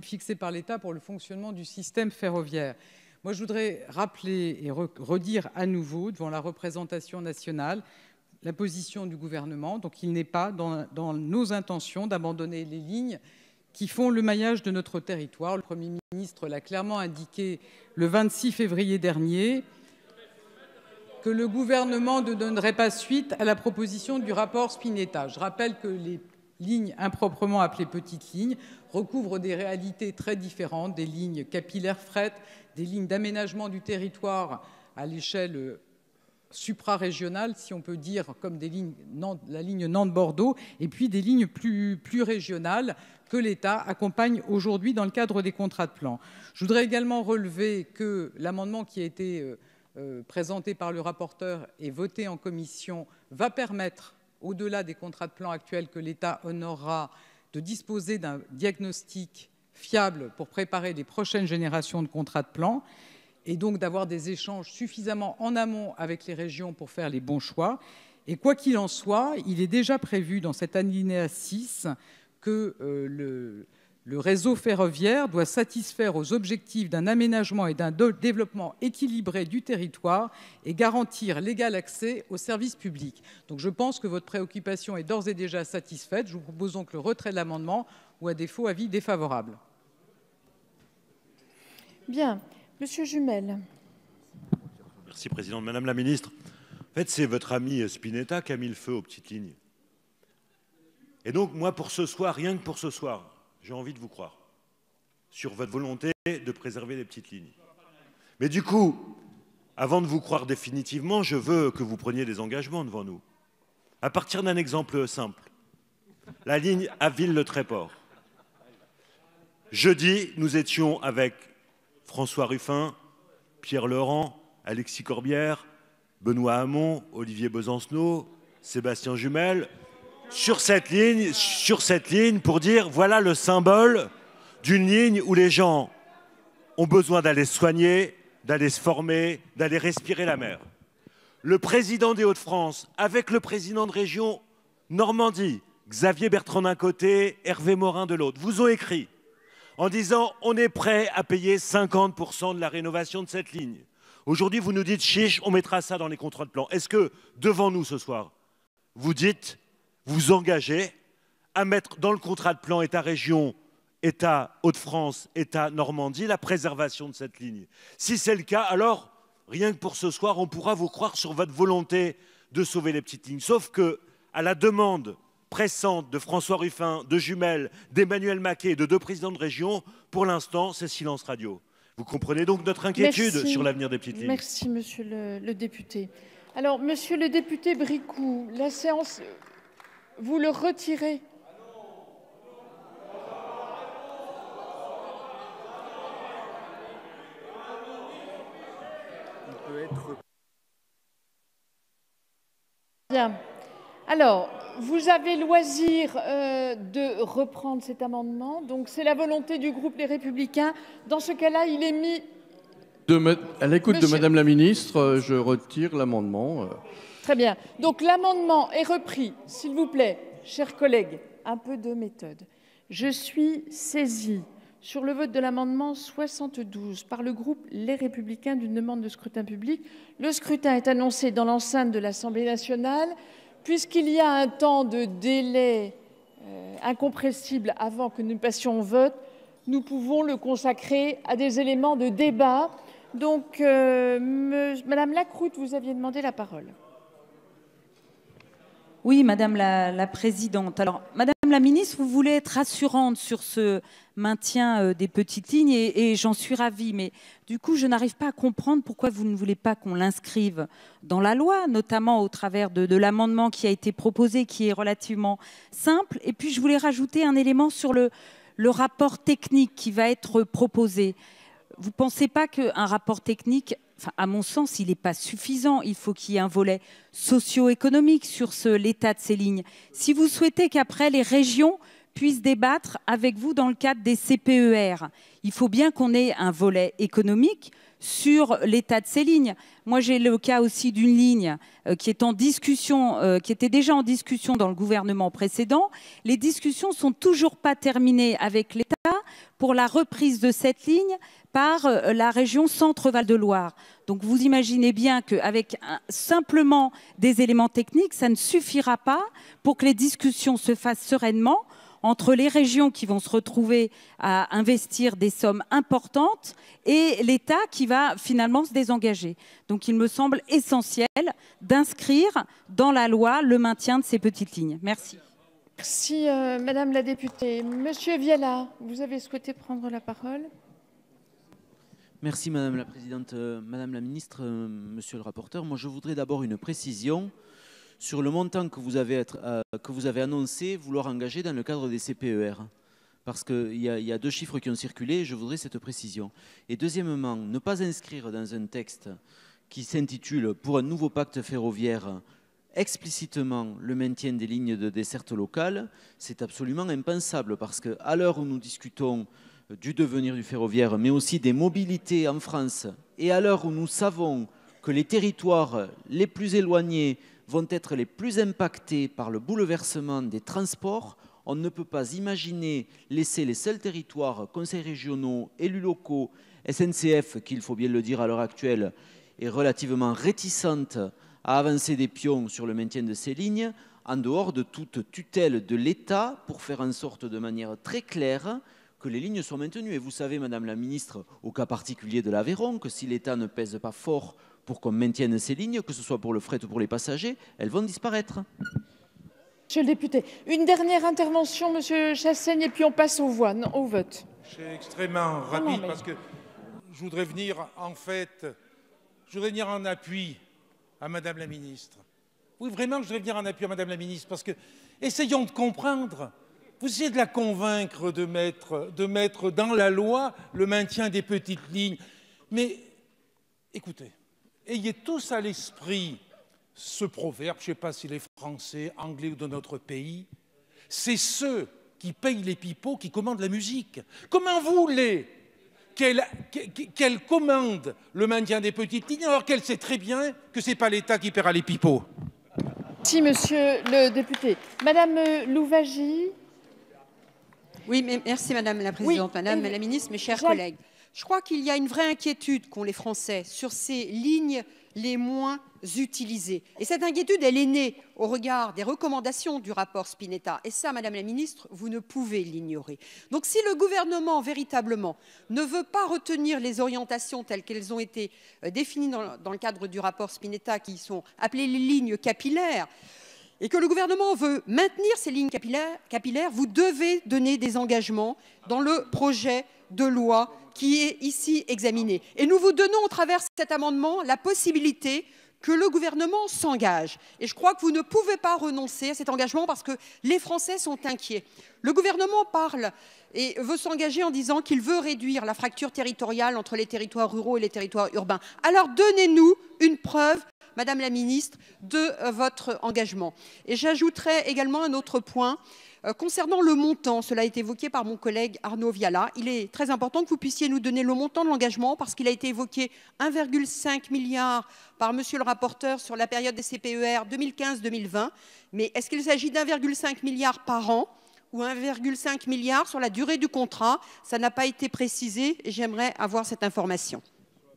fixés par l'État pour le fonctionnement du système ferroviaire. Moi, je voudrais rappeler et redire à nouveau devant la représentation nationale la position du gouvernement. Donc, il n'est pas dans nos intentions d'abandonner les lignes qui font le maillage de notre territoire. Le Premier ministre l'a clairement indiqué le 26 février dernier, que le gouvernement ne donnerait pas suite à la proposition du rapport Spinetta. Je rappelle que les lignes improprement appelées petites lignes recouvrent des réalités très différentes, des lignes capillaires fret, des lignes d'aménagement du territoire à l'échelle suprarégionale, si on peut dire, comme la ligne Nantes-Bordeaux, et puis des lignes plus régionales que l'État accompagne aujourd'hui dans le cadre des contrats de plan. Je voudrais également relever que l'amendement qui a été présenté par le rapporteur et voté en commission va permettre, au-delà des contrats de plan actuels que l'État honorera, de disposer d'un diagnostic fiable pour préparer les prochaines générations de contrats de plan et donc d'avoir des échanges suffisamment en amont avec les régions pour faire les bons choix. Et quoi qu'il en soit, il est déjà prévu dans cet alinéa 6 que le réseau ferroviaire doit satisfaire aux objectifs d'un aménagement et d'un développement équilibré du territoire et garantir l'égal accès aux services publics. Donc je pense que votre préoccupation est d'ores et déjà satisfaite. Je vous propose donc le retrait de l'amendement ou à défaut avis défavorable.
Bien. Monsieur Jumel.
Merci, Présidente. Madame la Ministre, en fait, c'est votre ami Spinetta qui a mis le feu aux petites lignes. Et donc, moi, pour ce soir, rien que pour ce soir, j'ai envie de vous croire sur votre volonté de préserver les petites lignes. Mais du coup, avant de vous croire définitivement, je veux que vous preniez des engagements devant nous. À partir d'un exemple simple, la ligne Abbeville-le-Tréport. Jeudi, nous étions avec François Ruffin, Pierre Laurent, Alexis Corbière, Benoît Hamon, Olivier Besancenot, Sébastien Jumel, sur cette ligne pour dire voilà le symbole d'une ligne où les gens ont besoin d'aller se soigner, d'aller se former, d'aller respirer la mer. Le président des Hauts-de-France, avec le président de région Normandie, Xavier Bertrand d'un côté, Hervé Morin de l'autre, vous ont écrit en disant on est prêt à payer 50% de la rénovation de cette ligne. Aujourd'hui, vous nous dites chiche, on mettra ça dans les contrats de plan. Est-ce que, devant nous ce soir, vous dites, vous engagez à mettre dans le contrat de plan État-région, État Hauts-de-France, État Normandie, la préservation de cette ligne? Si c'est le cas, alors, rien que pour ce soir, on pourra vous croire sur votre volonté de sauver les petites lignes. Sauf que, à la demande pressante de François Ruffin, de Jumel, d'Emmanuel Maquet, de 2 présidents de région, pour l'instant, c'est silence radio. Vous comprenez donc notre inquiétude sur l'avenir des petites lignes.
Merci, monsieur le député. Alors, monsieur le député Bricout, la séance, vous le retirez?
Il peut être...
Bien. Alors, vous avez loisir de reprendre cet amendement. Donc, c'est la volonté du groupe Les Républicains. Dans ce cas-là, il est mis...
À l'écoute de Madame la Ministre, je retire l'amendement.
Très bien. Donc, l'amendement est repris. S'il vous plaît, chers collègues, un peu de méthode. Je suis saisie sur le vote de l'amendement 72 par le groupe Les Républicains d'une demande de scrutin public. Le scrutin est annoncé dans l'enceinte de l'Assemblée nationale. Puisqu'il y a un temps de délai incompressible avant que nous passions au vote, nous pouvons le consacrer à des éléments de débat. Donc, Madame Lacroute, vous aviez demandé la parole.
Oui, Madame la Présidente. Alors, Madame la Ministre, vous voulez être rassurante sur ce maintien des petites lignes et j'en suis ravie. Mais du coup, je n'arrive pas à comprendre pourquoi vous ne voulez pas qu'on l'inscrive dans la loi, notamment au travers de l'amendement qui a été proposé, qui est relativement simple. Et puis, je voulais rajouter un élément sur le rapport technique qui va être proposé. vous ne pensez pas qu'un rapport technique, enfin, à mon sens, il n'est pas suffisant. Il faut qu'il y ait un volet socio-économique sur l'état de ces lignes. Si vous souhaitez qu'après les régions puissent débattre avec vous dans le cadre des CPER, il faut bien qu'on ait un volet économique sur l'état de ces lignes. Moi, j'ai le cas aussi d'une ligne qui est en discussion, qui était déjà en discussion dans le gouvernement précédent. Les discussions sont toujours pas terminées avec l'État pour la reprise de cette ligne par la région Centre-Val de Loire. Donc vous imaginez bien qu'avec simplement des éléments techniques, ça ne suffira pas pour que les discussions se fassent sereinement entre les régions qui vont se retrouver à investir des sommes importantes et l'État qui va finalement se désengager. Donc il me semble essentiel d'inscrire dans la loi le maintien de ces petites lignes. Merci.
Merci, Madame la députée. Monsieur Viala, vous avez souhaité prendre la parole.
Merci Madame la Présidente. Madame la Ministre, Monsieur le rapporteur, moi je voudrais d'abord une précision sur le montant que vous avez annoncé vouloir engager dans le cadre des CPER. Parce qu'il y a deux chiffres qui ont circulé et je voudrais cette précision. Et deuxièmement, ne pas inscrire dans un texte qui s'intitule « Pour un nouveau pacte ferroviaire » explicitement le maintien des lignes de desserte locale, c'est absolument impensable parce qu'à l'heure où nous discutons du devenir du ferroviaire, mais aussi des mobilités en France, et à l'heure où nous savons que les territoires les plus éloignés vont être les plus impactés par le bouleversement des transports, on ne peut pas imaginer laisser les seuls territoires, conseils régionaux, élus locaux, SNCF, qui, il faut bien le dire à l'heure actuelle, est relativement réticente à avancer des pions sur le maintien de ces lignes, en dehors de toute tutelle de l'État pour faire en sorte de manière très claire que les lignes soient maintenues. Et vous savez, Madame la Ministre, au cas particulier de l'Aveyron, que si l'État ne pèse pas fort pour qu'on maintienne ces lignes, que ce soit pour le fret ou pour les passagers, elles vont disparaître.
Monsieur le député, une dernière intervention, Monsieur Chassaigne, et puis on passe au vote.
Je suis extrêmement rapide parce que je voudrais venir en appui à Madame la Ministre. Oui, vraiment, je voudrais venir en appui à Madame la Ministre parce que, essayons de comprendre. Vous essayez de la convaincre de mettre dans la loi le maintien des petites lignes. Mais, écoutez, ayez tous à l'esprit ce proverbe, je ne sais pas s'il est français, anglais ou de notre pays, c'est ceux qui payent les pipeaux qui commandent la musique. Comment vous voulez qu'elle commande le maintien des petites lignes alors qu'elle sait très bien que ce n'est pas l'État qui paiera les pipeaux?
Merci, Monsieur le député. Madame Louwagie.
Oui, mais merci Madame la Présidente,
oui,
Madame la Ministre, mes chers collègues. Je crois qu'il y a une vraie inquiétude qu'ont les Français sur ces lignes les moins utilisées. Et cette inquiétude, elle est née au regard des recommandations du rapport Spinetta. Et ça, Madame la Ministre, vous ne pouvez l'ignorer. Donc si le gouvernement, véritablement, ne veut pas retenir les orientations telles qu'elles ont été définies dans le cadre du rapport Spinetta, qui sont appelées les lignes capillaires, et que le gouvernement veut maintenir ces lignes capillaires, vous devez donner des engagements dans le projet de loi qui est ici examiné. Et nous vous donnons, au travers de cet amendement, la possibilité que le gouvernement s'engage. Et je crois que vous ne pouvez pas renoncer à cet engagement parce que les Français sont inquiets. Le gouvernement parle et veut s'engager en disant qu'il veut réduire la fracture territoriale entre les territoires ruraux et les territoires urbains. Alors donnez-nous une preuve, Madame la Ministre, de votre engagement. Et j'ajouterai également un autre point. Concernant le montant, cela a été évoqué par mon collègue Arnaud Viala, il est très important que vous puissiez nous donner le montant de l'engagement parce qu'il a été évoqué 1,5 milliard par monsieur le rapporteur sur la période des CPER 2015-2020. Mais est-ce qu'il s'agit d'1,5 milliard par an ou 1,5 milliard sur la durée du contrat? Ça n'a pas été précisé et j'aimerais avoir cette information.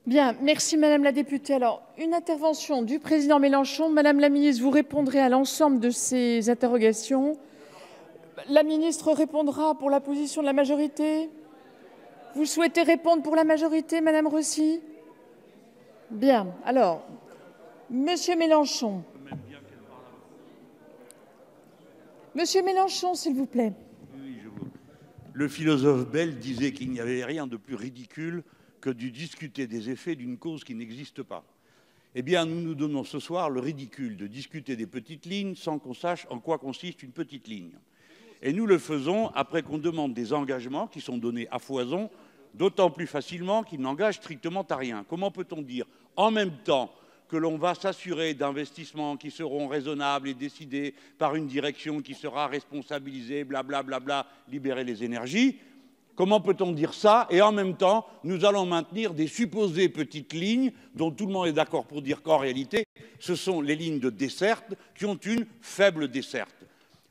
Bien, merci Madame la députée. Alors, une intervention du président Mélenchon. Madame la ministre, vous répondrez à l'ensemble de ces interrogations. La ministre répondra pour la position de la majorité. Vous souhaitez répondre pour la majorité, Madame Rossi? Bien. Alors, Monsieur Mélenchon. Monsieur Mélenchon, s'il vous plaît.
Oui, le philosophe Bell disait qu'il n'y avait rien de plus ridicule que de discuter des effets d'une cause qui n'existe pas. Eh bien, nous nous donnons ce soir le ridicule de discuter des petites lignes sans qu'on sache en quoi consiste une petite ligne. Et nous le faisons après qu'on demande des engagements qui sont donnés à foison d'autant plus facilement qu'il n'engage strictement à rien. Comment peut-on dire en même temps que l'on va s'assurer d'investissements qui seront raisonnables et décidés par une direction qui sera responsabilisée, blablabla, libérer les énergies? Comment peut-on dire ça? Et en même temps, nous allons maintenir des supposées petites lignes dont tout le monde est d'accord pour dire qu'en réalité, ce sont les lignes de desserte qui ont une faible desserte.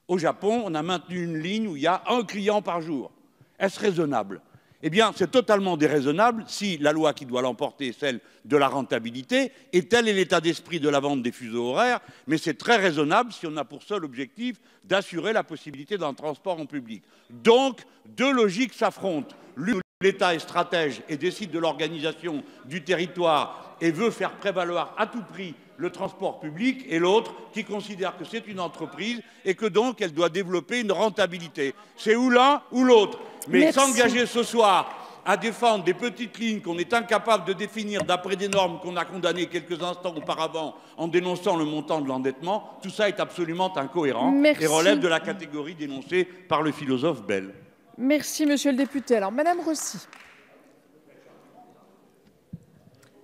Au Japon, on a maintenu une ligne où il y a un client par jour. Est-ce raisonnable? Eh bien, c'est totalement déraisonnable si la loi qui doit l'emporter, celle de la rentabilité, et tel est l'état d'esprit de la vente des fuseaux horaires, mais c'est très raisonnable si on a pour seul objectif d'assurer la possibilité d'un transport en public. Donc, deux logiques s'affrontent. L'une, l'État est stratège et décide de l'organisation du territoire et veut faire prévaloir à tout prix le transport public, et l'autre qui considère que c'est une entreprise et que donc elle doit développer une rentabilité. C'est ou l'un ou l'autre. Mais s'engager ce soir à défendre des petites lignes qu'on est incapable de définir d'après des normes qu'on a condamnées quelques instants auparavant en dénonçant le montant de l'endettement, tout ça est absolument incohérent et relève de la catégorie dénoncée par le philosophe Bell.
Merci, monsieur le député. Alors, Madame Rossi.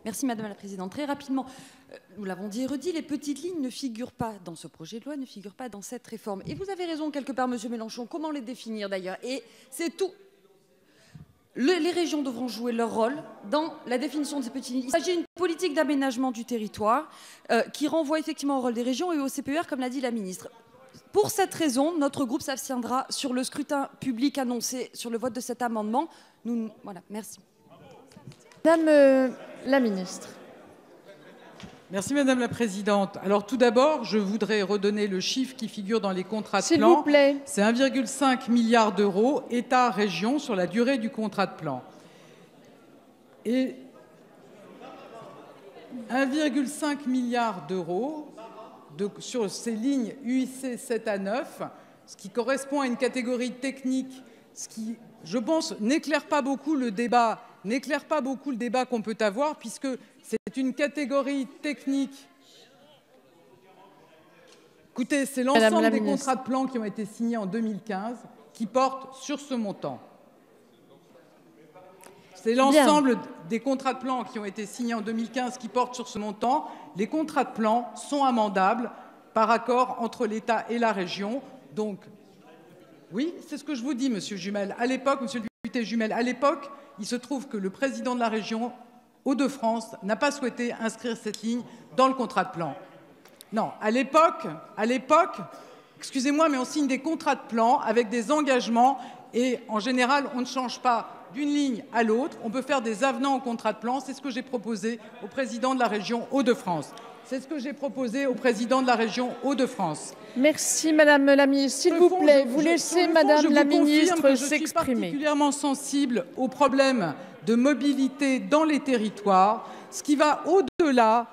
Merci Madame la Présidente. Très rapidement, nous l'avons dit et redit, les petites lignes ne figurent pas dans ce projet de loi, ne figurent pas dans cette réforme. Et vous avez raison quelque part, Monsieur Mélenchon, comment les définir d'ailleurs? Et c'est tout. Les régions devront jouer leur rôle dans la définition de ces petites lignes. Il s'agit d'une politique d'aménagement du territoire qui renvoie effectivement au rôle des régions et au CPER, comme l'a dit la ministre. Pour cette raison, notre groupe s'abstiendra sur le scrutin public annoncé sur le vote de cet amendement. Voilà, merci.
Madame la ministre.
Merci Madame la Présidente. Alors tout d'abord, je voudrais redonner le chiffre qui figure dans les contrats de plan.
S'il vous plaît.
C'est 1,5 milliard d'euros État-région sur la durée du contrat de plan. Et 1,5 milliard d'euros sur ces lignes UIC 7 à 9, ce qui correspond à une catégorie technique, ce qui, je pense, n'éclaire pas beaucoup le débat qu'on peut avoir, puisque c'est une catégorie technique. Écoutez, c'est l'ensemble des contrats de plan qui ont été signés en 2015 qui portent sur ce montant. C'est l'ensemble des contrats de plan qui ont été signés en 2015 qui portent sur ce montant. Les contrats de plan sont amendables par accord entre l'État et la région. Donc, oui, c'est ce que je vous dis, Monsieur Jumel. À l'époque, Monsieur le député Jumel, à l'époque, il se trouve que le président de la région Hauts-de-France n'a pas souhaité inscrire cette ligne dans le contrat de plan. Non, à l'époque, excusez-moi, mais on signe des contrats de plan avec des engagements et en général, on ne change pas d'une ligne à l'autre. On peut faire des avenants au contrat de plan. C'est ce que j'ai proposé au président de la région Hauts-de-France. C'est ce que j'ai proposé au président de la région Hauts-de-France.
Merci Madame la ministre. S'il vous plaît, vous laissez Madame la ministre s'exprimer.
Je suis particulièrement sensible aux problèmes de mobilité dans les territoires, ce qui va au-delà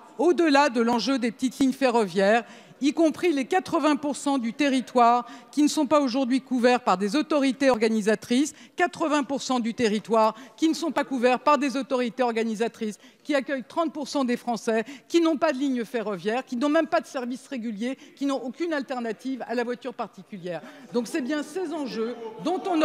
de l'enjeu des petites lignes ferroviaires, y compris les 80% du territoire qui ne sont pas aujourd'hui couverts par des autorités organisatrices, 80% du territoire qui ne sont pas couverts par des autorités organisatrices, qui accueillent 30% des Français, qui n'ont pas de ligne ferroviaire, qui n'ont même pas de service régulier, qui n'ont aucune alternative à la voiture particulière. Donc c'est bien ces enjeux dont on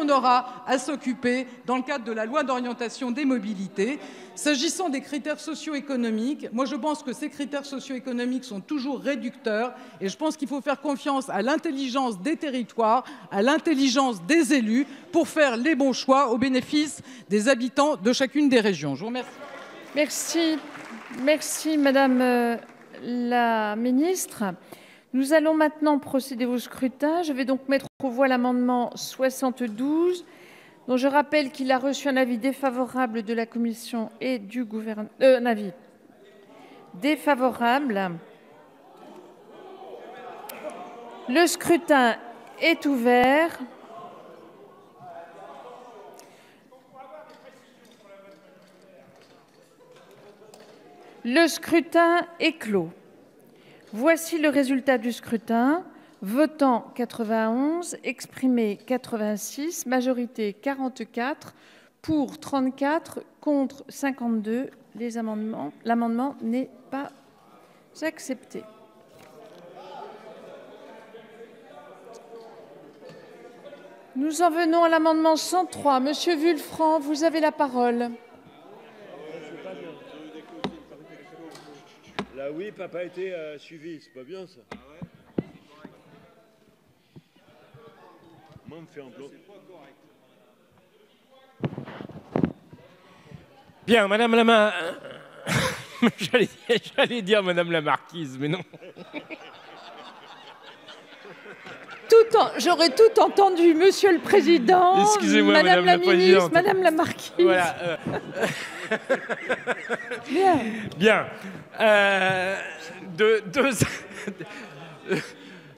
aura à s'occuper dans le cadre de la loi d'orientation des mobilités. S'agissant des critères socio-économiques, moi je pense que ces critères socio-économiques sont toujours réducteurs et je pense qu'il faut faire confiance à l'intelligence des territoires, à l'intelligence des élus pour faire les bons choix au bénéfice des habitants de chacune des régions. Je vous remercie.
Merci Madame la ministre. Nous allons maintenant procéder au scrutin. Je vais donc mettre aux voix l'amendement 72, dont je rappelle qu'il a reçu un avis défavorable de la Commission et du Gouvernement. Un avis défavorable. Le scrutin est ouvert. Le scrutin est clos. Voici le résultat du scrutin. Votant 91, exprimé 86, majorité 44, pour 34, contre 52. L'amendement n'est pas accepté. Nous en venons à l'amendement 103. Monsieur Vulfranc, vous avez la parole.
La WIP n'a pas été suivie, c'est pas bien ça. Moi, on me fait un bloc.
Bien, Madame la J'allais dire Madame la Marquise, mais non.
J'aurais tout entendu, Monsieur le Président.
Excusez-moi,
Madame la ministre,
Présidente.
Madame la Marquise.
Voilà.
Bien.
Bien.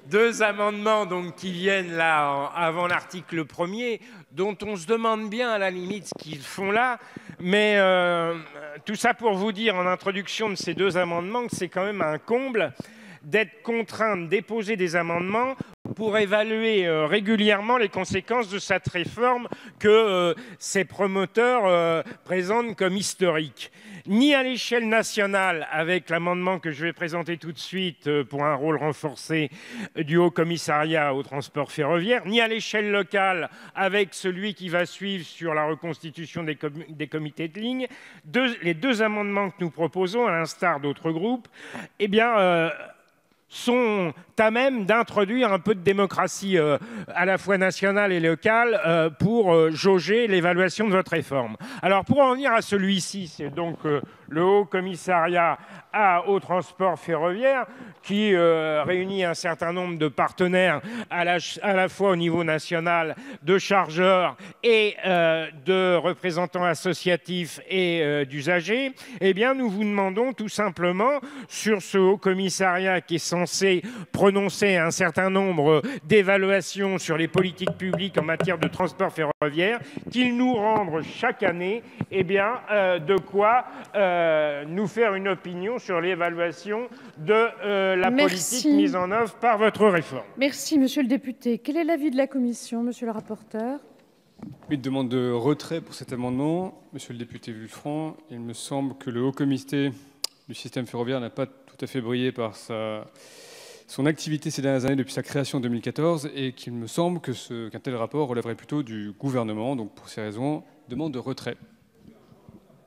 Deux amendements donc, qui viennent là avant l'article 1er, dont on se demande bien à la limite ce qu'ils font là. Mais tout ça pour vous dire en introduction de ces deux amendements que c'est quand même un comble d'être contraint de déposer des amendements pour évaluer régulièrement les conséquences de cette réforme que ces promoteurs présentent comme historique. Ni à l'échelle nationale, avec l'amendement que je vais présenter tout de suite pour un rôle renforcé du Haut Commissariat au transport ferroviaire, ni à l'échelle locale, avec celui qui va suivre sur la reconstitution des comités de ligne. Les deux amendements que nous proposons, à l'instar d'autres groupes, eh bien, sont à même d'introduire un peu de démocratie à la fois nationale et locale pour jauger l'évaluation de votre réforme. Alors pour en venir à celui-ci, c'est donc le Haut Commissariat au transport ferroviaire qui réunit un certain nombre de partenaires à la fois au niveau national, de chargeurs et de représentants associatifs et d'usagers. Eh bien, nous vous demandons tout simplement, sur ce Haut Commissariat qui est censé prononcer un certain nombre d'évaluations sur les politiques publiques en matière de transport ferroviaire, qu'il nous rende chaque année de quoi nous faire une opinion sur l'évaluation de la politique mise en œuvre par votre réforme.
Merci, Monsieur le député. Quel est l'avis de la Commission, Monsieur le rapporteur?
Oui, demande de retrait pour cet amendement. Monsieur le député Vulfranc, il me semble que le Haut Comité du système ferroviaire n'a pas tout à fait brillé par son activité ces dernières années depuis sa création en 2014 et qu'il me semble qu'un tel rapport relèverait plutôt du gouvernement. Donc pour ces raisons, demande de retrait.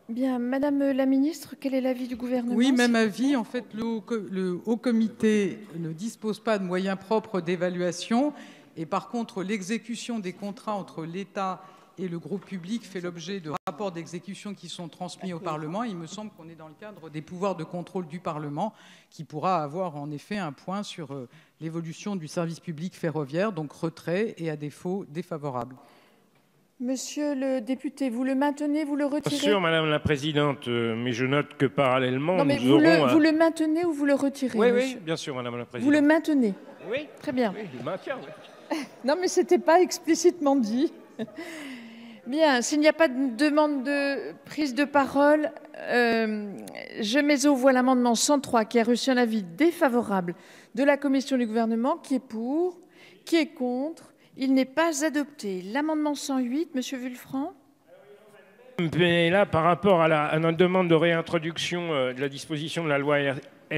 Bien, Madame la Ministre, quel est l'avis du gouvernement?
Oui, même avis. En fait, le Haut Comité ne dispose pas de moyens propres d'évaluation et par contre, l'exécution des contrats entre l'État et le groupe public fait l'objet de rapports d'exécution qui sont transmis au Parlement. Il me semble qu'on est dans le cadre des pouvoirs de contrôle du Parlement qui pourra avoir en effet un point sur l'évolution du service public ferroviaire. Donc retrait et à défaut défavorable.
Monsieur le député, vous le maintenez, vous le retirez?
Bien sûr, Madame la Présidente, mais je note que parallèlement,
non, mais
nous aurons...
vous le maintenez ou vous le retirez?
Oui,
monsieur?
oui, bien sûr, Madame la Présidente.
Vous le maintenez?
Oui.
Très bien.
Oui, je le maintiens, oui.
Non, mais ce n'était pas explicitement dit. Bien, s'il n'y a pas de demande de prise de parole, je mets aux voix l'amendement 103 qui a reçu un avis défavorable de la Commission du gouvernement. Qui est pour? Qui est contre? Il n'est pas adopté. L'amendement 108, Monsieur Vulfranc.
Mais là, par rapport à notre demande de réintroduction de la disposition de la loi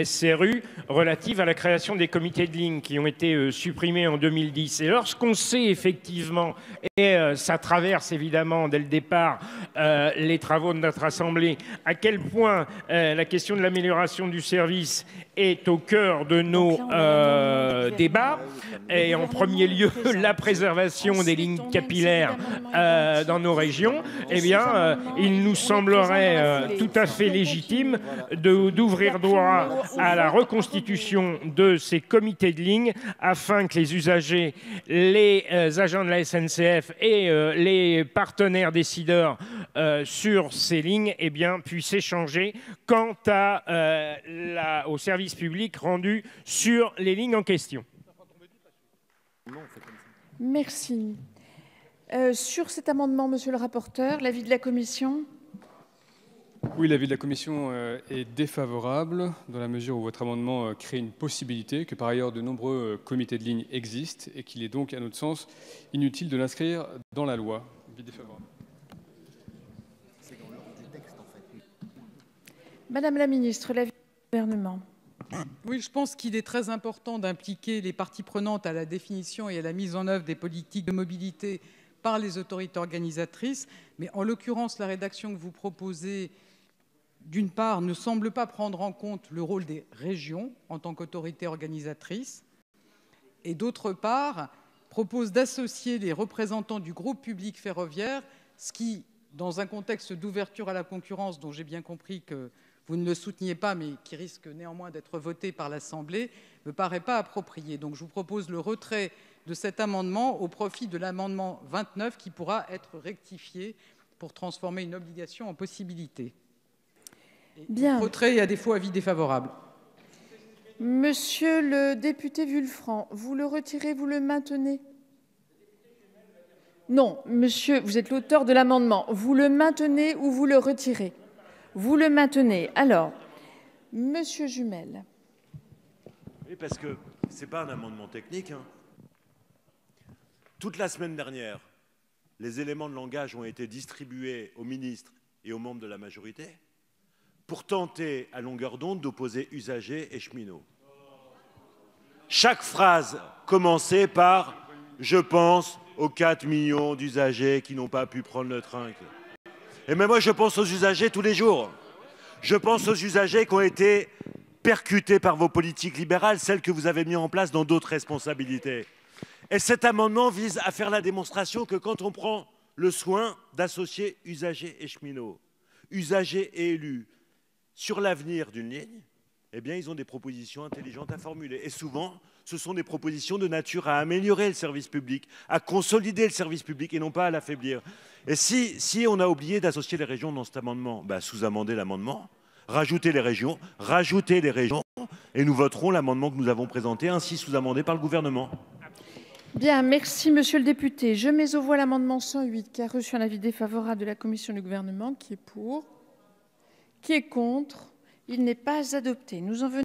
SRU relative à la création des comités de ligne qui ont été supprimés en 2010. Et lorsqu'on sait effectivement, et ça traverse évidemment dès le départ les travaux de notre Assemblée, à quel point la question de l'amélioration du service est au cœur de nos débats, et en premier lieu la préservation des lignes capillaires dans nos régions, eh bien, il nous semblerait tout à fait légitime d'ouvrir droit à la reconstitution de ces comités de ligne afin que les usagers, les agents de la SNCF et les partenaires décideurs sur ces lignes eh bien, puissent échanger quant au service public rendu sur les lignes en question.
Merci. Sur cet amendement, Monsieur le rapporteur, l'avis de la Commission?
Oui, l'avis de la Commission est défavorable dans la mesure où votre amendement crée une possibilité que par ailleurs de nombreux comités de ligne existent et qu'il est donc, à notre sens, inutile de l'inscrire dans la loi. Avis défavorable.
Madame la Ministre, l'avis du gouvernement.
Oui, je pense qu'il est très important d'impliquer les parties prenantes à la définition et à la mise en œuvre des politiques de mobilité par les autorités organisatrices. Mais en l'occurrence, la rédaction que vous proposez, d'une part, ne semble pas prendre en compte le rôle des régions en tant qu'autorités organisatrices, et d'autre part, propose d'associer les représentants du groupe public ferroviaire, ce qui, dans un contexte d'ouverture à la concurrence, dont j'ai bien compris que vous ne le souteniez pas, mais qui risque néanmoins d'être voté par l'Assemblée, ne me paraît pas approprié. Donc je vous propose le retrait de cet amendement au profit de l'amendement 29 qui pourra être rectifié pour transformer une obligation en possibilité.
Bien.
Retrait et à défaut avis défavorable.
Monsieur le député Vulfranc, vous le retirez, vous le maintenez? Non, monsieur, vous êtes l'auteur de l'amendement. Vous le maintenez ou vous le retirez? Vous le maintenez. Alors, monsieur Jumel.
Oui, parce que ce n'est pas un amendement technique. Hein. Toute la semaine dernière, les éléments de langage ont été distribués aux ministres et aux membres de la majorité pour tenter à longueur d'onde d'opposer usagers et cheminots. Chaque phrase commençait par « je pense aux 4 millions d'usagers qui n'ont pas pu prendre le train ». Et même moi, je pense aux usagers tous les jours. Je pense aux usagers qui ont été percutés par vos politiques libérales, celles que vous avez mises en place dans d'autres responsabilités. Et cet amendement vise à faire la démonstration que quand on prend le soin d'associer usagers et cheminots, usagers et élus, sur l'avenir d'une ligne, eh bien, ils ont des propositions intelligentes à formuler. Et souvent, ce sont des propositions de nature à améliorer le service public, à consolider le service public et non pas à l'affaiblir. Et si on a oublié d'associer les régions dans cet amendement, sous-amender l'amendement, rajouter les régions, et nous voterons l'amendement que nous avons présenté, ainsi sous-amendé par le gouvernement.
Bien, merci monsieur le député. Je mets aux voix l'amendement 108 qui a reçu un avis défavorable de la commission du gouvernement. Qui est pour? Qui est contre? Il n'est pas adopté. Nous en venons